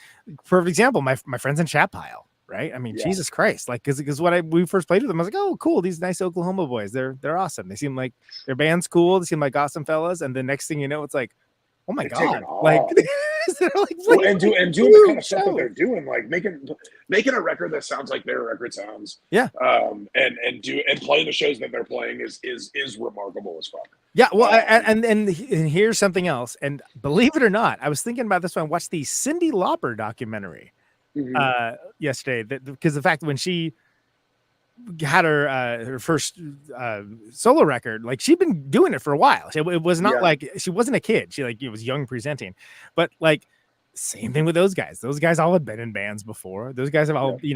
Speaker 5: perfect example, my friends in Chat Pile, right? I mean, Jesus Christ, like because when we first played with them, I was like, oh, cool, these nice Oklahoma boys, they're awesome. They seem like their band's cool. They seem like awesome fellas, and the next thing you know, it's like, oh my god, like.
Speaker 9: And doing the kind of stuff that they're doing, like making a record that sounds like their record sounds. And playing the shows that they're playing is remarkable as fuck.
Speaker 5: Yeah, well, and here's something else. And believe it or not, I was thinking about this when I watched the Cyndi Lauper documentary yesterday. Because the fact that when she had her first solo record, like she'd been doing it for a while. It was not like she wasn't a kid. She it was young presenting, but like same thing with those guys. Those guys all had been in bands before. Those guys have all they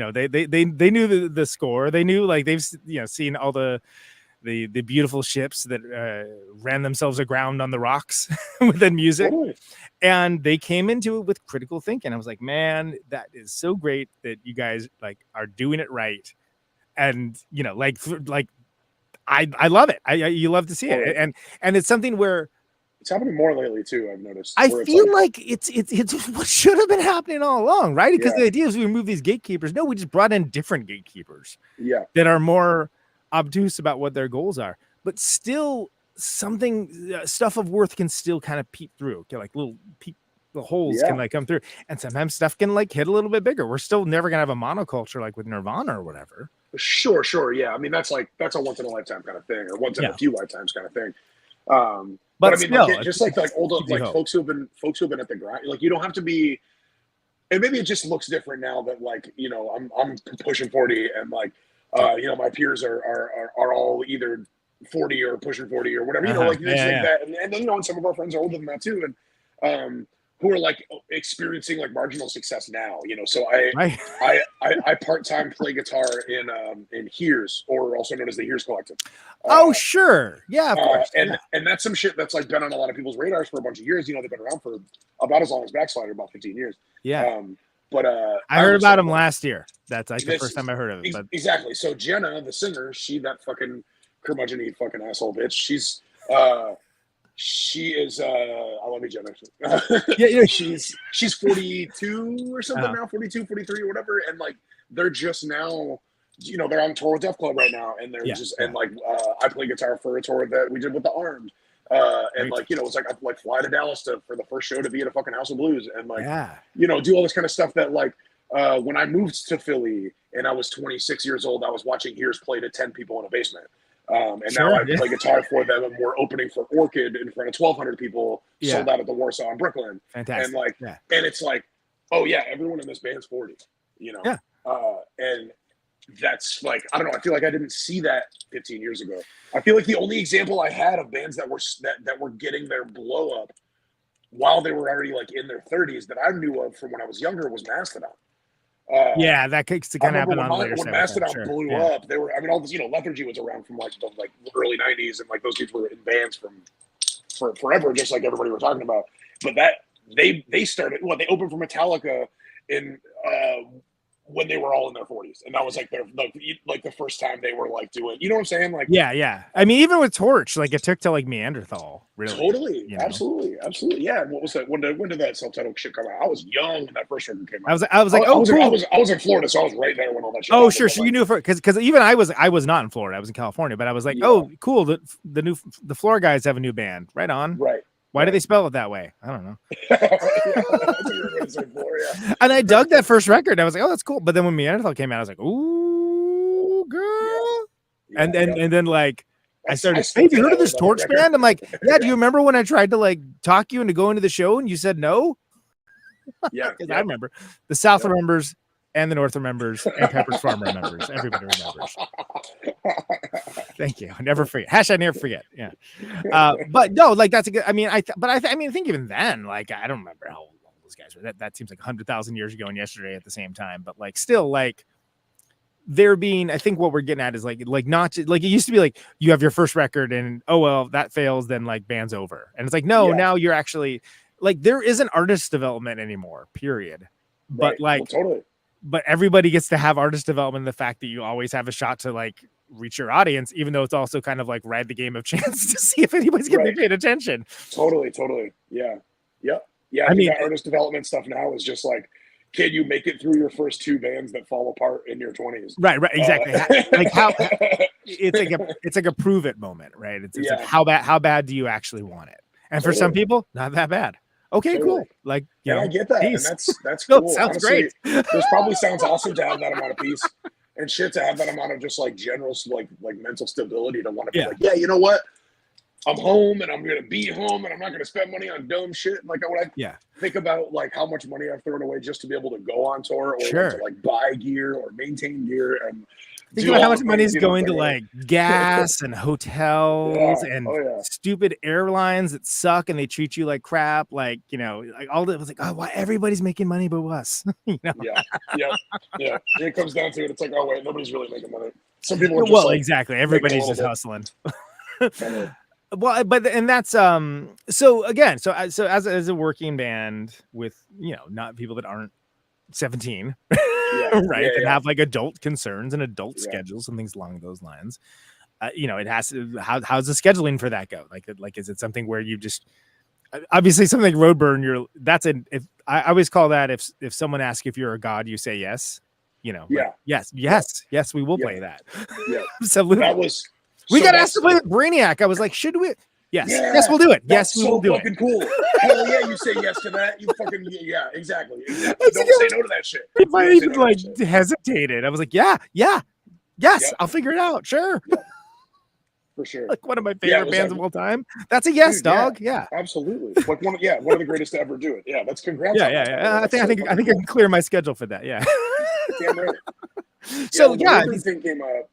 Speaker 5: knew the score. They knew like they've seen all the beautiful ships that ran themselves aground on the rocks within music. And they came into it with critical thinking. I was like, man, that is so great that you guys like are doing it right. And I love it. You love to see it, and it's something where
Speaker 9: it's happening more lately too. I've noticed.
Speaker 5: I feel like it's what should have been happening all along, right? Because the idea is we remove these gatekeepers. No, we just brought in different gatekeepers. That are more obtuse about what their goals are, but still stuff of worth can still kind of peep through. Like little the holes can like come through, and sometimes stuff can like hit a little bit bigger. We're still never gonna have a monoculture like with Nirvana or whatever.
Speaker 9: Sure. Yeah. I mean, that's a once in a lifetime kind of thing, or once in a few lifetimes kind of thing. But I mean, still, like, just like old like folks who have been at the grind. Like you don't have to be. And maybe it just looks different now that like I'm pushing 40 and like my peers are all either 40 or pushing 40 or whatever. Like that. And then and some of our friends are older than that too, and who are like experiencing like marginal success now. So I part-time play guitar in Hears, or also known as the Hears Collective.
Speaker 5: Sure. Yeah, of course.
Speaker 9: And that's some shit that's like been on a lot of people's radars for a bunch of years. They've been around for about as long as Backslider, about 15 years.
Speaker 5: Yeah.
Speaker 9: But
Speaker 5: I heard about him last year. That's like the first time I heard of it. But
Speaker 9: exactly. So Jenna, the singer, that fucking curmudgeon-y fucking asshole bitch. She is I love you, Jenna. She's 42 or something now, 42, 43 or whatever, and like they're just now they're on tour with Def Club right now, and they're and like I play guitar for a tour that we did with the Armed, and like it's like I like fly to Dallas for the first show to be at a fucking House of Blues, and like do all this kind of stuff that like when I moved to Philly and I was 26 years old, I was watching Hears play to 10 people in a basement. And now I play guitar for them, and we're opening for Orchid in front of 1,200 people, sold out at the Warsaw in Brooklyn.
Speaker 5: Fantastic.
Speaker 9: And like, and it's like, oh yeah, everyone in this band's 40, and that's like, I don't know. I feel like I didn't see that 15 years ago. I feel like the only example I had of bands that were getting their blow up while they were already like in their 30s that I knew of from when I was younger was Mastodon.
Speaker 5: Yeah, that kind of happened on later.
Speaker 9: When Mastodon
Speaker 5: sure.
Speaker 9: blew up, they were. I mean, all this, Lethargy was around from like the early '90s, and like those dudes were in bands for forever, just like everybody were talking about. But that they started. Well, they opened for Metallica in when they were all in their 40s, and that was like the first time they were like doing. You know what I'm saying? Like
Speaker 5: yeah. I mean, even with Torch, like it took to like Neanderthal. Really,
Speaker 9: totally, absolutely. Yeah. And what was that? When did that self-titled shit come out? I was young when that first record came out.
Speaker 5: I was like, oh, cool.
Speaker 9: I was in Florida, so I was right there when all that shit.
Speaker 5: Oh, sure. So you knew because even I was not in Florida. I was in California, but I was like, oh, cool. The Florida guys have a new band. Right on.
Speaker 9: Right.
Speaker 5: Why do they spell it that way? I don't know. And I dug that first record. I was like, oh, that's cool. But then when Neanderthal came out, I was like, ooh, girl. Yeah. And then like I started, hey, have you heard of this Torch band? I'm like, yeah, do you remember when I tried to like talk you into going to the show and you said no?
Speaker 9: Yeah.
Speaker 5: I remember. The South remembers and the North remembers and Pepper's Farm remembers. Everybody remembers. Thank you. Never forget. # never forget. Yeah. But no, like that's a good. I mean, I think even then, like I don't remember how old those guys were. That seems like 100,000 years ago and yesterday at the same time. But like still, like there being, I think what we're getting at is like not just, like it used to be like you have your first record and oh well that fails, then like band's over. And it's like no, now you're actually like there isn't artist development anymore. Period. But like
Speaker 9: totally.
Speaker 5: But everybody gets to have artist development. The fact that you always have a shot to like reach your audience, even though it's also kind of like ride the game of chance to see if anybody's going to be paying attention.
Speaker 9: Totally. Yeah. I mean, that artist development stuff now is just like, can you make it through your first 2 bands that fall apart in your 20s?
Speaker 5: Right, exactly. Like how it's like a prove it moment, right? It's like how bad do you actually want it? And for some people, not that bad. Okay, cool. Like,
Speaker 9: I get that,
Speaker 5: peace.
Speaker 9: and that's cool.
Speaker 5: Sounds
Speaker 9: Honestly,
Speaker 5: great.
Speaker 9: This probably sounds awesome to have that amount of peace and shit, to have that amount of just like general like mental stability to want to be like, yeah, you know what? I'm home and I'm gonna be home and I'm not gonna spend money on dumb shit. Like when I think about like how much money I've thrown away just to be able to go on tour or to like buy gear or maintain gear and
Speaker 5: think about how much money is going to like gas and hotels and stupid airlines that suck and they treat you like crap. Like, like all that was like, oh, why everybody's making money but us?
Speaker 9: Yeah. It comes down to it. It's like, oh wait, nobody's really making money. Some people are just
Speaker 5: exactly. Everybody's just hustling. Well, but and that's so again, so as a working band with not people that aren't 17, right, and have like adult concerns and adult schedules and things along those lines. It has to. How's the scheduling for that go? Like is it something where you just obviously something like Roadburn? I always call that if someone asks if you're a god, you say yes. Yes, we will play that. Yeah, absolutely.
Speaker 9: That was.
Speaker 5: We got asked to play with Brainiac. I was like, should we? Yes, we'll do it. Yes, we will do it.
Speaker 9: Fucking cool. Hell yeah, you say yes to that. You fucking exactly. Don't say no to that shit.
Speaker 5: If I even like hesitated, I was like, yes, I'll figure it out. Sure.
Speaker 9: Yeah. For sure.
Speaker 5: Like one of my favorite bands of all time. That's a yes, dog. Yeah,
Speaker 9: absolutely. Like one of the greatest to ever do it. Yeah, that's congrats.
Speaker 5: Yeah. I think I can clear my schedule for that. Yeah.
Speaker 9: Damn right.
Speaker 5: So
Speaker 9: the thing came up.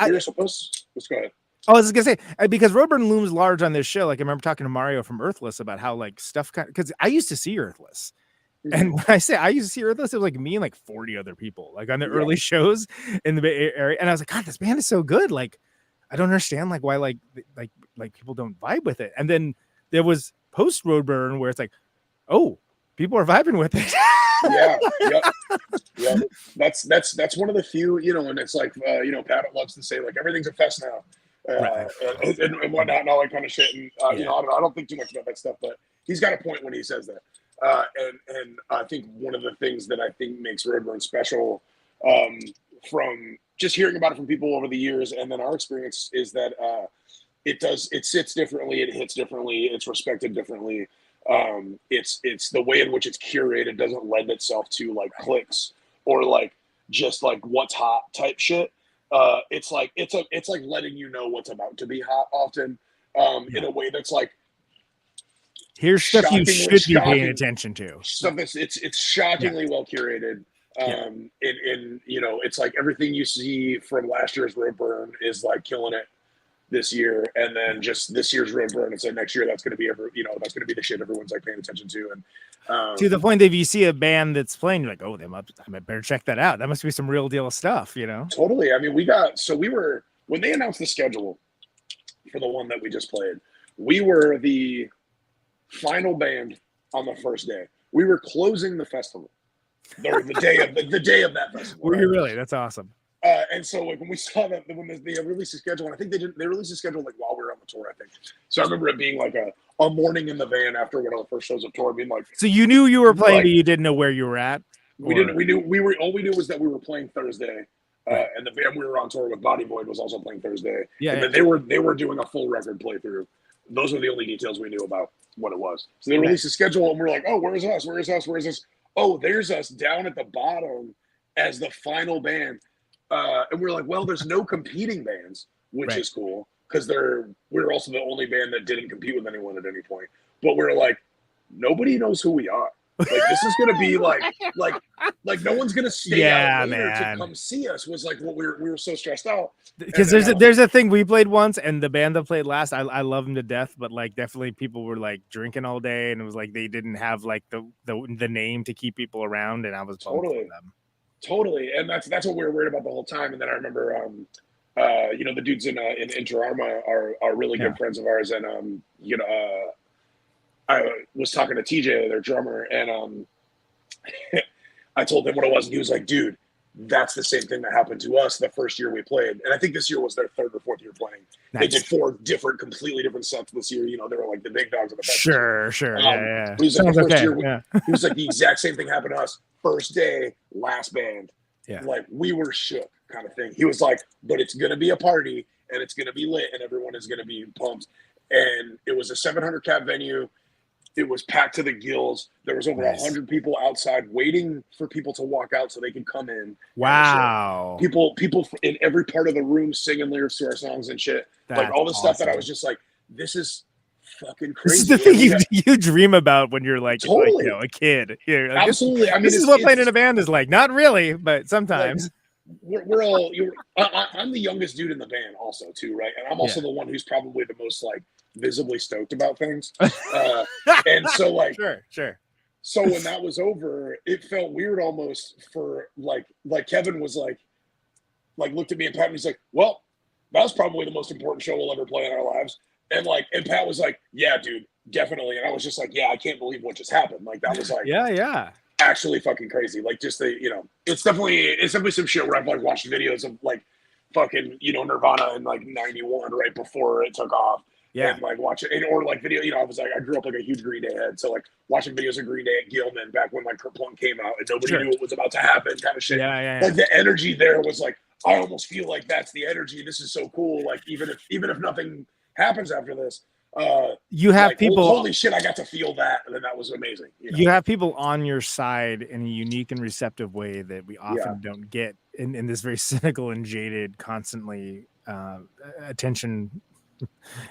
Speaker 9: You're supposed. Let's go ahead.
Speaker 5: Oh, I was gonna say because Roadburn looms large on this show. Like I remember talking to Mario from Earthless about how like stuff because I used to see Earthless, and when I say I used to see Earthless, it was like me and like 40 other people like on the early shows in the Bay Area, and I was like, God, this band is so good. Like I don't understand like why like people don't vibe with it. And then there was post Roadburn where it's like, oh, people are vibing with it.
Speaker 9: Yeah. That's one of the few, and it's like, Pat loves to say like everything's a fest now, and whatnot and all that kind of shit. And I don't think too much about that stuff, but he's got a point when he says that. And I think one of the things that I think makes Roadburn special, from just hearing about it from people over the years, and then our experience is that it sits differently, it hits differently, it's respected differently. It's the way in which it's curated doesn't lend itself to like clicks or like just like what's hot type shit. It's like letting you know what's about to be hot often, in a way that's like
Speaker 5: here's stuff you should be paying attention to.
Speaker 9: Stuff that's it's shockingly well curated. It's like everything you see from last year's Roadburn is like killing it. this year, and then just this year's road burn, and so next year that's going to be that's going to be the shit everyone's like paying attention to, and
Speaker 5: to the point that if you see a band that's playing, you're like, oh, I better check that out. That must be some real deal stuff, you know?
Speaker 9: Totally. I mean, when they announced the schedule for the one that we just played, we were the final band on the first day. We were closing the festival, the day of that festival.
Speaker 5: Were you really? That's awesome.
Speaker 9: And so like when we saw that when they released the schedule, and I think they released the schedule like while we were on the tour, I think. So I remember it being like a morning in the van after one of the first shows of tour, being like.
Speaker 5: So you knew you were playing, but you didn't know where you were at.
Speaker 9: We didn't. We knew. All we knew was that we were playing Thursday, and the band we were on tour with, Body Void, was also playing Thursday.
Speaker 5: Yeah.
Speaker 9: And then they were doing a full record playthrough. Those were the only details we knew about what it was. So they released the schedule, and we're like, oh, where's us? Where's us? Where's us? Oh, there's us down at the bottom as the final band. And we're like, well, there's no competing bands, which is cool because we're also the only band that didn't compete with anyone at any point. But we're like, nobody knows who we are. Like this is gonna be like no one's gonna stay out later to come see us. Was like what we were so stressed out
Speaker 5: because there's a thing we played once, and the band that played last, I love them to death, but like definitely people were like drinking all day, and it was like they didn't have like the name to keep people around, and I was
Speaker 9: totally, and that's what we were worried about the whole time. And then I remember the dudes in Inter Arma are really good friends of ours, and I was talking to TJ, their drummer, and I told him what it was, and he was like, dude, that's the same thing that happened to us the first year we played. And I think this year was their third or fourth year playing. Nice. They did 4 completely different sets this year. They were like the big dogs of the festival.
Speaker 5: Sure. Yeah.
Speaker 9: He was like, the first year, he was like, the exact same thing happened to us. First day, last band. Yeah. Like, we were shook kind of thing. He was like, but it's going to be a party, and it's going to be lit, and everyone is going to be pumped. And it was a 700 cap venue. It was packed to the gills. There was over 100 people outside waiting for people to walk out so they could come in.
Speaker 5: Wow.
Speaker 9: People in every part of the room singing lyrics to our songs and shit. That's like all the stuff that I was just like, this is fucking crazy.
Speaker 5: This is the thing you dream about when you're like,
Speaker 9: totally.
Speaker 5: a kid. Like,
Speaker 9: absolutely.
Speaker 5: This is what playing in a band is like. Not really, but sometimes.
Speaker 9: Like, we're all. I'm the youngest dude in the band, also too, right? And I'm also the one who's probably the most like visibly stoked about things. And so like,
Speaker 5: sure.
Speaker 9: So when that was over, it felt weird almost for like Kevin was like looked at me and Pat and he's like, well, that was probably the most important show we'll ever play in our lives. And Pat was like, yeah, dude, definitely. And I was just like, yeah, I can't believe what just happened. Like that was like,
Speaker 5: yeah.
Speaker 9: Actually fucking crazy. Like just it's definitely some shit where I've like watched videos of like fucking, Nirvana in like 91 right before it took off. Yeah. And like watch it or like video, I grew up like a huge Green Day head. So like watching videos of Green Day at Gilman back when like Kerplunk came out and nobody knew what was about to happen kind of shit.
Speaker 5: Yeah.
Speaker 9: Like the energy there was like, I almost feel like that's the energy. This is so cool. Like even if nothing happens after this,
Speaker 5: you have people.
Speaker 9: Holy shit! I got to feel that, and that was amazing.
Speaker 5: You have people on your side in a unique and receptive way that we often don't get in this very cynical and jaded, constantly attention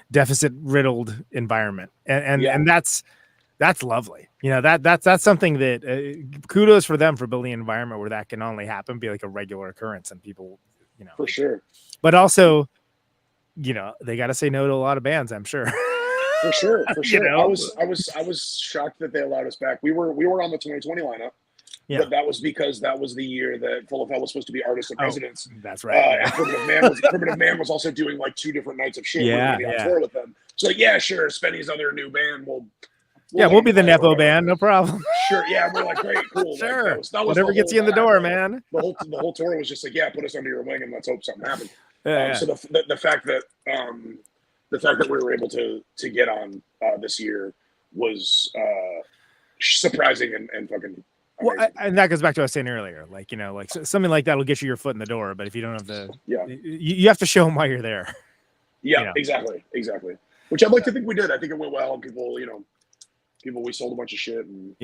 Speaker 5: deficit riddled environment, and that's lovely. That's something that kudos for them for building an environment where that can only happen, be like a regular occurrence, and people,
Speaker 9: for sure.
Speaker 5: But also, they got to say no to a lot of bands, I'm sure.
Speaker 9: For sure. I was shocked that they allowed us back. We were on the 2020 lineup, but that was because that was the year that Full of Hell was supposed to be Artists in Residence.
Speaker 5: That's right.
Speaker 9: And Primitive Man was also doing like 2 different nights of shit.
Speaker 5: Yeah,
Speaker 9: on tour with them. So sure, Spenny's other new band.
Speaker 5: We'll be the Nepo band, no problem.
Speaker 9: Sure, we're like, great, cool.
Speaker 5: Sure,
Speaker 9: that was
Speaker 5: whatever gets you in the door, man.
Speaker 9: The whole tour was just like, put us under your wing and let's hope something happens. So the fact that we were able to get on this year was surprising and fucking amazing.
Speaker 5: Well, and that goes back to what I was saying earlier. Like, something like that will get you your foot in the door, but if you don't have you have to show them why you're there.
Speaker 9: Yeah, exactly. Which I'd like to think we did. I think it went well, and people, we sold a bunch of shit, and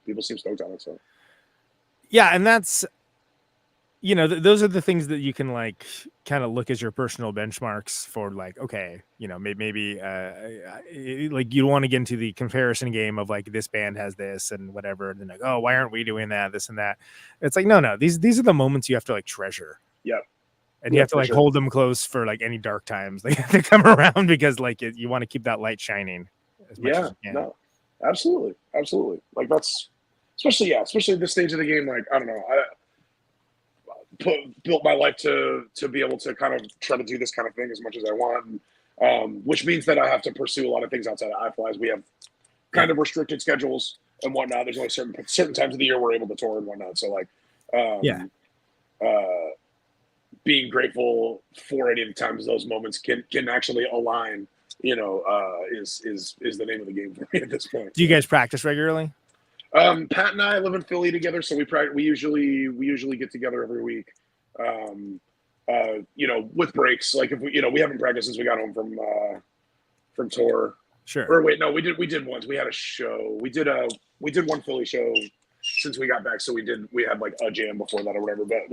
Speaker 9: people seem stoked on it. So
Speaker 5: and that's. Those are the things that you can like kind of look as your personal benchmarks for like, okay, maybe like you don't want to get into the comparison game of like this band has this and whatever. And then like, oh, why aren't we doing that? This and that. It's like, no, these are the moments you have to like treasure.
Speaker 9: Yeah.
Speaker 5: And you
Speaker 9: Yeah,
Speaker 5: have to
Speaker 9: for
Speaker 5: like
Speaker 9: sure.
Speaker 5: hold them close for like any dark times they come around, because like you want to keep that light shining as much as you can.
Speaker 9: No, absolutely. Like that's especially at this stage of the game. Like I don't know, built my life to be able to kind of try to do this kind of thing as much as I want, which means that I have to pursue a lot of things outside of iFlies. We have kind of restricted schedules and whatnot. There's only certain times of the year we're able to tour and whatnot. So like, being grateful for any of the times those moments can actually align, is the name of the game for me at this point.
Speaker 5: Do you guys practice regularly?
Speaker 9: Pat and I live in Philly together, so we usually get together every week. With breaks, like if we haven't practiced since we got home from tour.
Speaker 5: Sure.
Speaker 9: Or wait, no, we did once. We had a show. We did one Philly show since we got back, so we had like a jam before that or whatever. But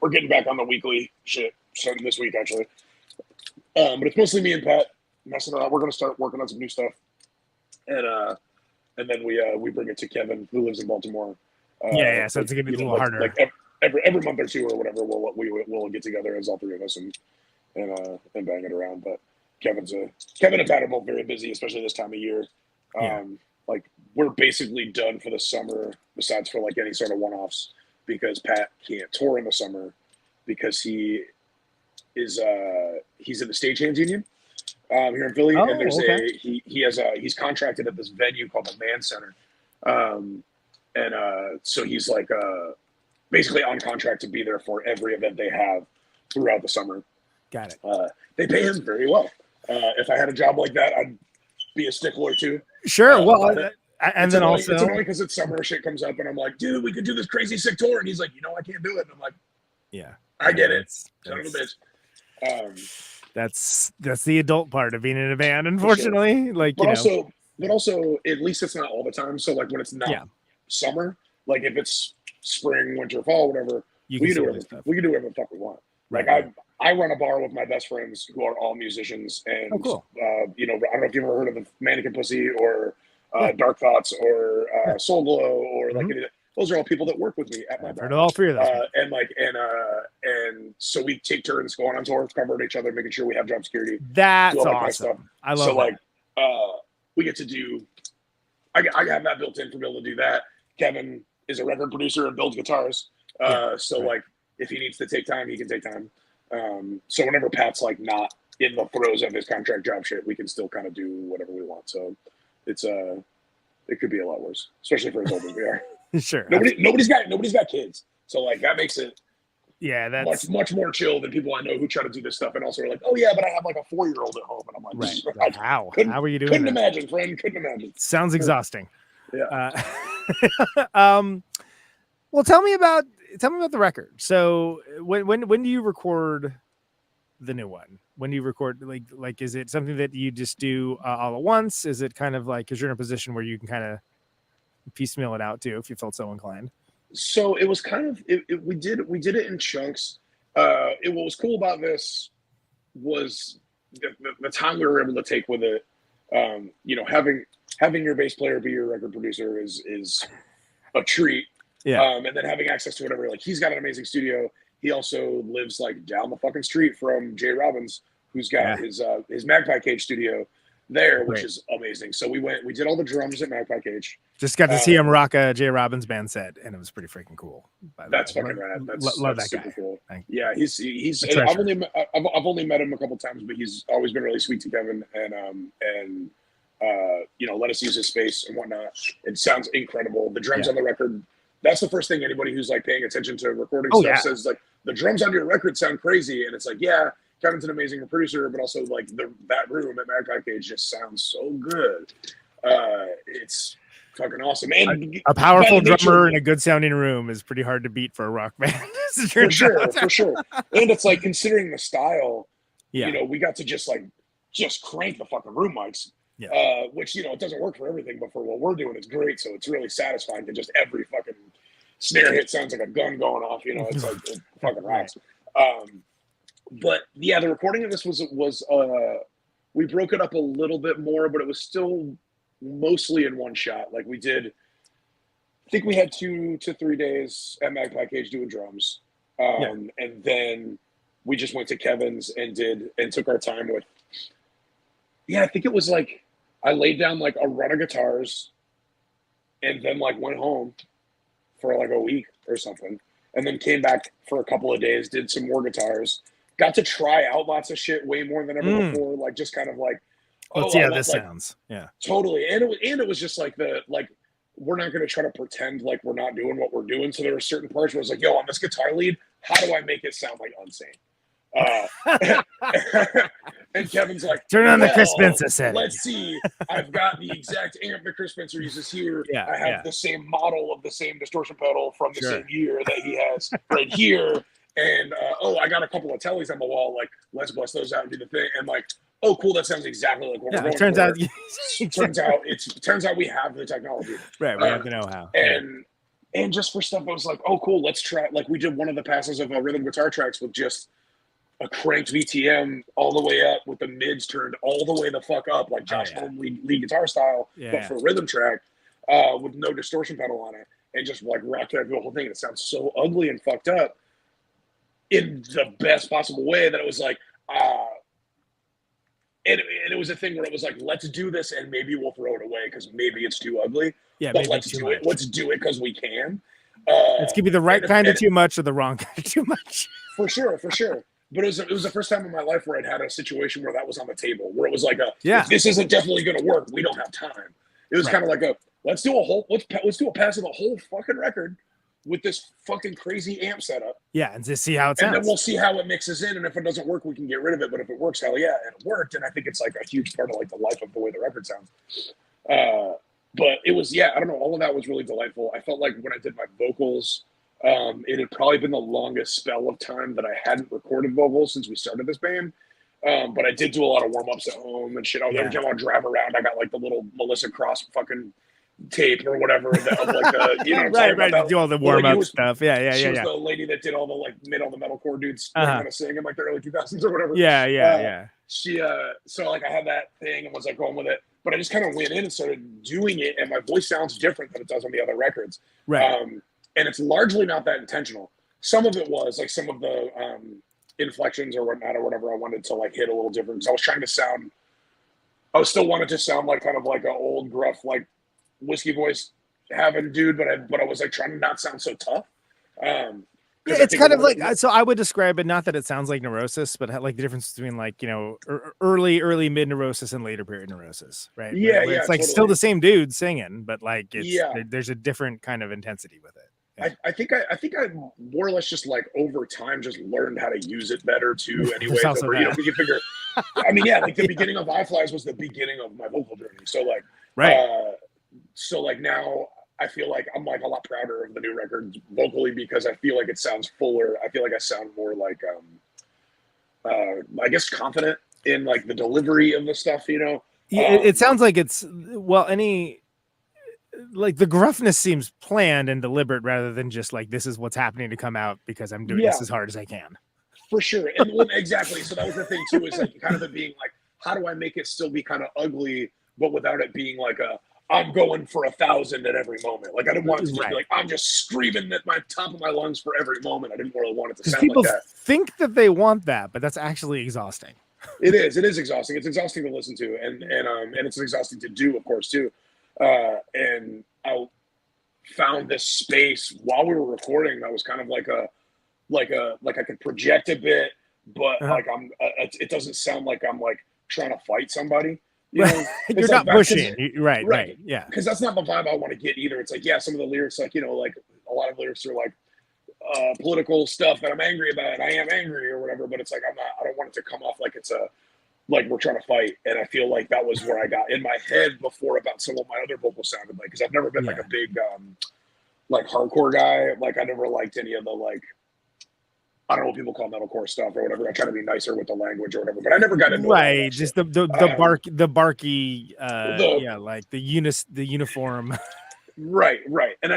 Speaker 9: we're getting back on the weekly shit starting this week actually. But it's mostly me and Pat messing around. We're gonna start working on some new stuff, and then we bring it to Kevin, who lives in Baltimore.
Speaker 5: So it's gonna be a little harder.
Speaker 9: Like every month or two or whatever, we'll get together as all three of us and bang it around. But Kevin and Pat are both very busy, especially this time of year. Like we're basically done for the summer, besides for like any sort of one-offs, because Pat can't tour in the summer because he is he's in the stagehands union here in Philly, and there's he's contracted at this venue called the Man Center, so he's like basically on contract to be there for every event they have throughout the summer.
Speaker 5: Got it.
Speaker 9: They pay him very well. If I had a job like that, I'd be a stickler too.
Speaker 5: Sure.
Speaker 9: And then also it's annoying because it's summer, shit comes up, and I'm like, dude, we could do this crazy sick tour, and he's like, I can't do it. And I'm like,
Speaker 5: yeah,
Speaker 9: I get it, son of a bitch.
Speaker 5: That's the adult part of being in a band, unfortunately. Sure. Like, but
Speaker 9: also, at least it's not all the time. So like when it's not summer, like if it's spring, winter, fall, whatever, we can do whatever the fuck we want.
Speaker 5: Right.
Speaker 9: Like I run a bar with my best friends who are all musicians, and
Speaker 5: cool.
Speaker 9: I don't know if you've ever heard of the Mannequin Pussy or Dark Thoughts or Soul Glow or like any of that. Those are all people that work with me at my bar.
Speaker 5: Heard of all three of those.
Speaker 9: And so we take turns going on tour, covering each other, making sure we have job security.
Speaker 5: That's awesome. I love that.
Speaker 9: Like we get to do. I have that built in for being able to do that. Kevin is a record producer and builds guitars. Like if he needs to take time, he can take time. So whenever Pat's like not in the throes of his contract job shit, we can still kind of do whatever we want. So it's it could be a lot worse, especially for as old as we are.
Speaker 5: Sure.
Speaker 9: Nobody's got kids, so like that makes it
Speaker 5: that's
Speaker 9: much more chill than people I know who try to do this stuff and also are like, oh yeah, but I have like a 4-year-old at home, and I'm like,
Speaker 5: right. How are you doing?
Speaker 9: Couldn't imagine, friend. Couldn't imagine.
Speaker 5: Sounds exhausting.
Speaker 9: Yeah.
Speaker 5: Well, tell me about the record. So when do you record the new one? When do you record, like is it something that you just do all at once? Is it kind of like, because you're in a position where you can kind of piecemeal it out too if you felt so inclined?
Speaker 9: So it was kind of we did it in chunks. What was cool about this was the time we were able to take with it. Having your bass player be your record producer is a treat.
Speaker 5: Yeah.
Speaker 9: And then having access to whatever, like he's got an amazing studio. He also lives like down the fucking street from Jay Robbins, who's got his Magpie Cage studio there, which is amazing. So we did all the drums at Magpie Cage.
Speaker 5: Just got to see him rock a Jay Robbins band set, and it was pretty freaking cool.
Speaker 9: That's fucking rad.
Speaker 5: Love
Speaker 9: that's
Speaker 5: that
Speaker 9: super
Speaker 5: guy.
Speaker 9: Cool.
Speaker 5: Yeah,
Speaker 9: he's I've only met him a couple times, but he's always been really sweet to Kevin and let us use his space and whatnot. It sounds incredible. The drums on the record. That's the first thing anybody who's like paying attention to recording stuff says, like, the drums on your record sound crazy. And it's like, yeah, Kevin's an amazing producer, but also like that room at Magpie Cage just sounds so good. It's fucking awesome. And
Speaker 5: a powerful drummer in a good sounding room is pretty hard to beat for a rock band.
Speaker 9: for sure. And it's like, considering the style, we got to just crank the fucking room mics. Yeah. Which, it doesn't work for everything, but for what we're doing, it's great. So it's really satisfying to just every fucking snare hit sounds like a gun going off. It's like it fucking rocks. But yeah, the recording of this was we broke it up a little bit more, but it was still mostly in one shot. Like I think we had 2 to 3 days at Magpie Cage doing drums. And then we just went to Kevin's and took our time with. Yeah, I think it was like I laid down like a run of guitars, and then like went home for like a week or something, and then came back for a couple of days, did some more guitars, got to try out lots of shit way more than ever before, like just kind of like,
Speaker 5: let's see how this sounds. Yeah,
Speaker 9: totally. And it was just like we're not going to try to pretend like we're not doing what we're doing. So there were certain parts where it's like, yo, on this guitar lead, how do I make it sound like Unsane? And Kevin's like,
Speaker 5: turn on the Chris Spencer setting.
Speaker 9: Let's see. I've got the exact amp that Chris Spencer uses here.
Speaker 5: Yeah,
Speaker 9: I have the same model of the same distortion pedal from the same year that he has right here. And I got a couple of tellies on the wall. Like, let's bust those out and do the thing. And like, oh, cool, that sounds exactly like what we're going
Speaker 5: turns
Speaker 9: for.
Speaker 5: out
Speaker 9: turns out we have the technology.
Speaker 5: Right, we have the know-how.
Speaker 9: And just for stuff, I was like, oh, cool, let's try. Like, we did one of the passes of rhythm guitar tracks with just a cranked VTM all the way up with the mids turned all the way the fuck up, like Josh Holmes lead guitar style, but for a rhythm track with no distortion pedal on it, and just like rocked out the whole thing. It sounds so ugly and fucked up in the best possible way that it was like, and it was a thing where it was like, let's do this and maybe we'll throw it away because maybe it's too ugly. Yeah, but let's do it. Let's do it because we can.
Speaker 5: Let's give you the right kind of too much or the wrong kind of too much.
Speaker 9: For sure. But it was the first time in my life where I'd had a situation where that was on the table, where it was like if this isn't definitely going to work, we don't have time. It was kind of like let's do a pass of the whole fucking record with this fucking crazy amp setup.
Speaker 5: Yeah, and just see how it sounds.
Speaker 9: And then we'll see how it mixes in, and if it doesn't work, we can get rid of it. But if it works, hell yeah, and it worked. And I think it's like a huge part of like the life of the way the record sounds. But it was, I don't know, all of that was really delightful. I felt like when I did my vocals, it had probably been the longest spell of time that I hadn't recorded vocals since we started this band. But I did do a lot of warm-ups at home and shit. Every time I would drive around, I got like the little Melissa Cross fucking tape or whatever of like the, you know what I'm
Speaker 5: right, do all the warm-up stuff. She
Speaker 9: was the lady that did all the like made all the metalcore dudes kind of sing in like the early 2000s or whatever. She so like I had that thing and was like going with it, but I just kind of went in and started doing it, and my voice sounds different than it does on the other records. And it's largely not that intentional. Some of it was like some of the inflections or whatnot or whatever I wanted to like hit a little different, because I was trying to sound, I still wanted to sound like kind of like an old gruff like whiskey voice having dude, but I was like trying to not sound so tough.
Speaker 5: It's kind of like, so I would describe it, not that it sounds like Neurosis, but like the difference between like, you know, early mid Neurosis and later period Neurosis, right?
Speaker 9: Where
Speaker 5: it's like still the same dude singing, but like there's a different kind of intensity with it.
Speaker 9: I think I more or less just like over time just learned how to use it better too. Anyway, we can figure. I mean, like the beginning of iFlies was the beginning of my vocal journey. So like, so like now I feel like I'm like a lot prouder of the new record vocally because I feel like it sounds fuller. I feel like I sound more like, I guess confident in like the delivery of the stuff. You know,
Speaker 5: it sounds like it's like the gruffness seems planned and deliberate rather than just like this is what's happening to come out because I'm doing this as hard as I can.
Speaker 9: For sure. And exactly. So that was the thing too, is like kind of it being like, how do I make it still be kind of ugly, but without it being like I'm going for 1,000 at every moment. Like I didn't want it to just be like, I'm just screaming at my top of my lungs for every moment. I didn't really want it to sound like that.
Speaker 5: Think that they want that, but that's actually exhausting.
Speaker 9: It is exhausting. It's exhausting to listen to. And it's exhausting to do, of course, too. And I found this space while we were recording that was kind of like I could project a bit, but like it doesn't sound like I'm like trying to fight somebody. You know?
Speaker 5: You're not pushing. Right. Yeah.
Speaker 9: Because that's not the vibe I want to get either. It's like, some of the lyrics, like, you know, like a lot of lyrics are like political stuff that I'm angry about, and I am angry or whatever, but it's like, I don't want it to come off like it's like we're trying to fight. And I feel like that was where I got in my head before about some of my other vocals sounded like, because I've never been like a big like hardcore guy. Like I never liked any of the like, I don't know what people call metalcore stuff or whatever. I try to be nicer with the language or whatever, but I never got into
Speaker 5: it. Just the barky like the uniform.
Speaker 9: Right. And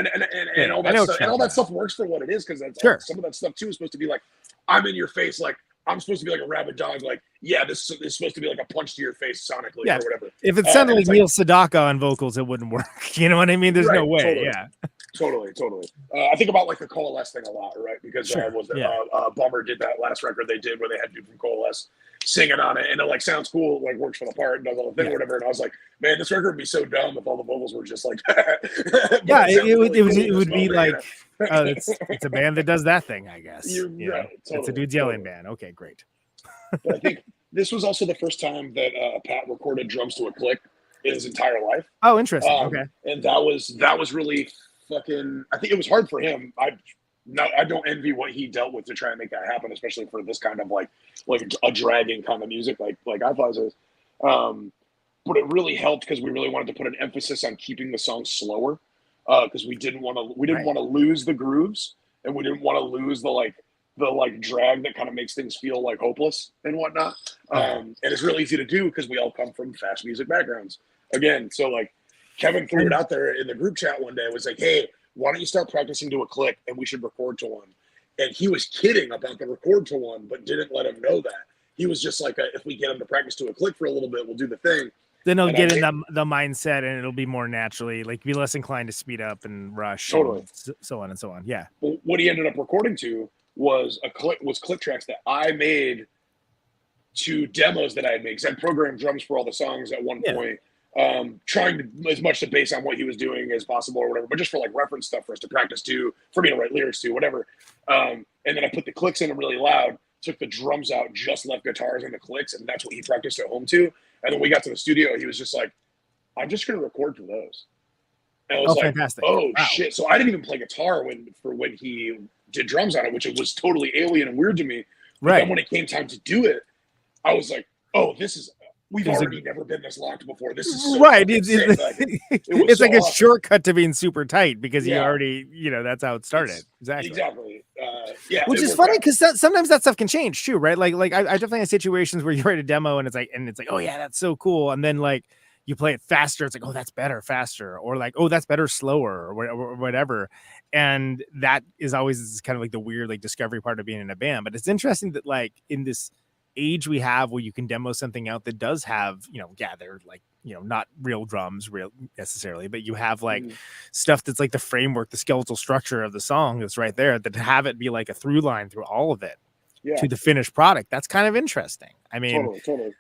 Speaker 9: all that stuff. And all that stuff works for what it is, because some of that stuff too is supposed to be like, I'm in your face, like I'm supposed to be like a rabid dog, like, this is supposed to be like a punch to your face sonically or whatever.
Speaker 5: If it sounded like Neil Sedaka on vocals, it wouldn't work. You know what I mean? There's no way.
Speaker 9: Totally.
Speaker 5: Yeah.
Speaker 9: Totally. I think about like the Coalesce thing a lot, right? Because Bummer did that last record they did where they had dude from Coalesce singing on it, and it like sounds cool, like works for the part and does all the thing, whatever. And I was like, man, this record would be so dumb if all the vocals were just like that.
Speaker 5: Yeah, it would be like, it's a band that does that thing, I guess.
Speaker 9: You're right. Totally,
Speaker 5: it's a dude's yelling band. Okay, great.
Speaker 9: But I think this was also the first time that Pat recorded drums to a click in his entire life.
Speaker 5: Oh, interesting. Okay,
Speaker 9: and that was really fucking. I think it was hard for him. I don't envy what he dealt with to try and make that happen, especially for this kind of like a dragging kind of music like iFlies is. But it really helped because we really wanted to put an emphasis on keeping the song slower because we didn't want to lose the grooves, and we didn't want to lose the drag that kind of makes things feel like hopeless and whatnot. And it's really easy to do because we all come from fast music backgrounds. Again, so like Kevin threw it out there in the group chat one day. It was like, hey, why don't you start practicing to a click and we should record to one? And he was kidding about the record to one, but didn't let him know that. He was just like, if we get him to practice to a click for a little bit, we'll do the thing.
Speaker 5: Then he'll get in the mindset, and it'll be more naturally, like be less inclined to speed up and rush.
Speaker 9: Totally.
Speaker 5: And so on and so on. Yeah.
Speaker 9: But what he ended up recording to was click tracks that I made to demos that I had made. Because I programmed drums for all the songs at one point. Trying to as much to base on what he was doing as possible or whatever, but just for like reference stuff for us to practice to, for me to write lyrics to, whatever. And then I put the clicks in really loud, took the drums out, just left guitars and the clicks, and that's what he practiced at home to. And then we got to the studio, he was just like, I'm just going to record to those. And I was like,
Speaker 5: fantastic.
Speaker 9: Oh,
Speaker 5: wow.
Speaker 9: Shit. So I didn't even play guitar when he did drums on it, which was totally alien and weird to me. But then when it came time to do it, I was like, oh, we've already never been this locked before. This is so
Speaker 5: right.
Speaker 9: It's
Speaker 5: like
Speaker 9: awesome.
Speaker 5: a shortcut to being super tight because you already, that's how it started.
Speaker 9: Exactly.
Speaker 5: Which is funny because sometimes that stuff can change too, right? Like I definitely have situations where you write a demo and it's like, oh yeah, that's so cool, and then like you play it faster, it's like, oh, that's better faster, or like, oh, that's better slower, or whatever. And that is always kind of like the weird like discovery part of being in a band. But it's interesting that like in this age we have where you can demo something out that does have, they're like, not real drums necessarily, but you have like stuff that's like the framework, the skeletal structure of the song that's right there, that have it be like a through line through all of it to the finished product. That's kind of interesting. I mean,
Speaker 9: totally.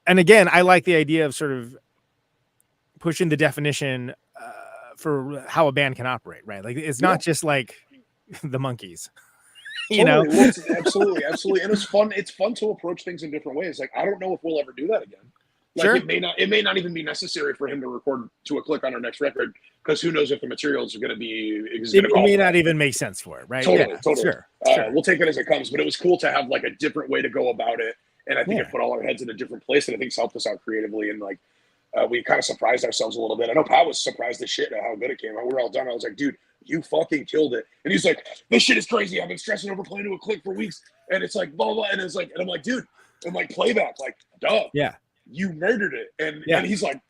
Speaker 5: And again, I like the idea of sort of pushing the definition for how a band can operate, right? Like it's not just like the Monkees.
Speaker 9: Well, absolutely. And it's fun to approach things in different ways. Like I don't know if we'll ever do that again. Like it may not even be necessary for him to record to a click on our next record, because who knows if the materials are going to be.
Speaker 5: It may not even make sense for it, right?
Speaker 9: Totally.
Speaker 5: Sure.
Speaker 9: We'll take it as it comes, but it was cool to have like a different way to go about it, and I think it put all our heads in a different place, and I think it's helped us out creatively, and like we kind of surprised ourselves a little bit. I know Pat was surprised as shit at how good it came out. We were all done. I was like, dude, you fucking killed it. And he's like, this shit is crazy. I've been stressing over playing to a click for weeks. And it's like, blah, blah. And it's like, and I'm like, dude, I'm like, playback, like, duh.
Speaker 5: Yeah.
Speaker 9: You murdered it. And he's like,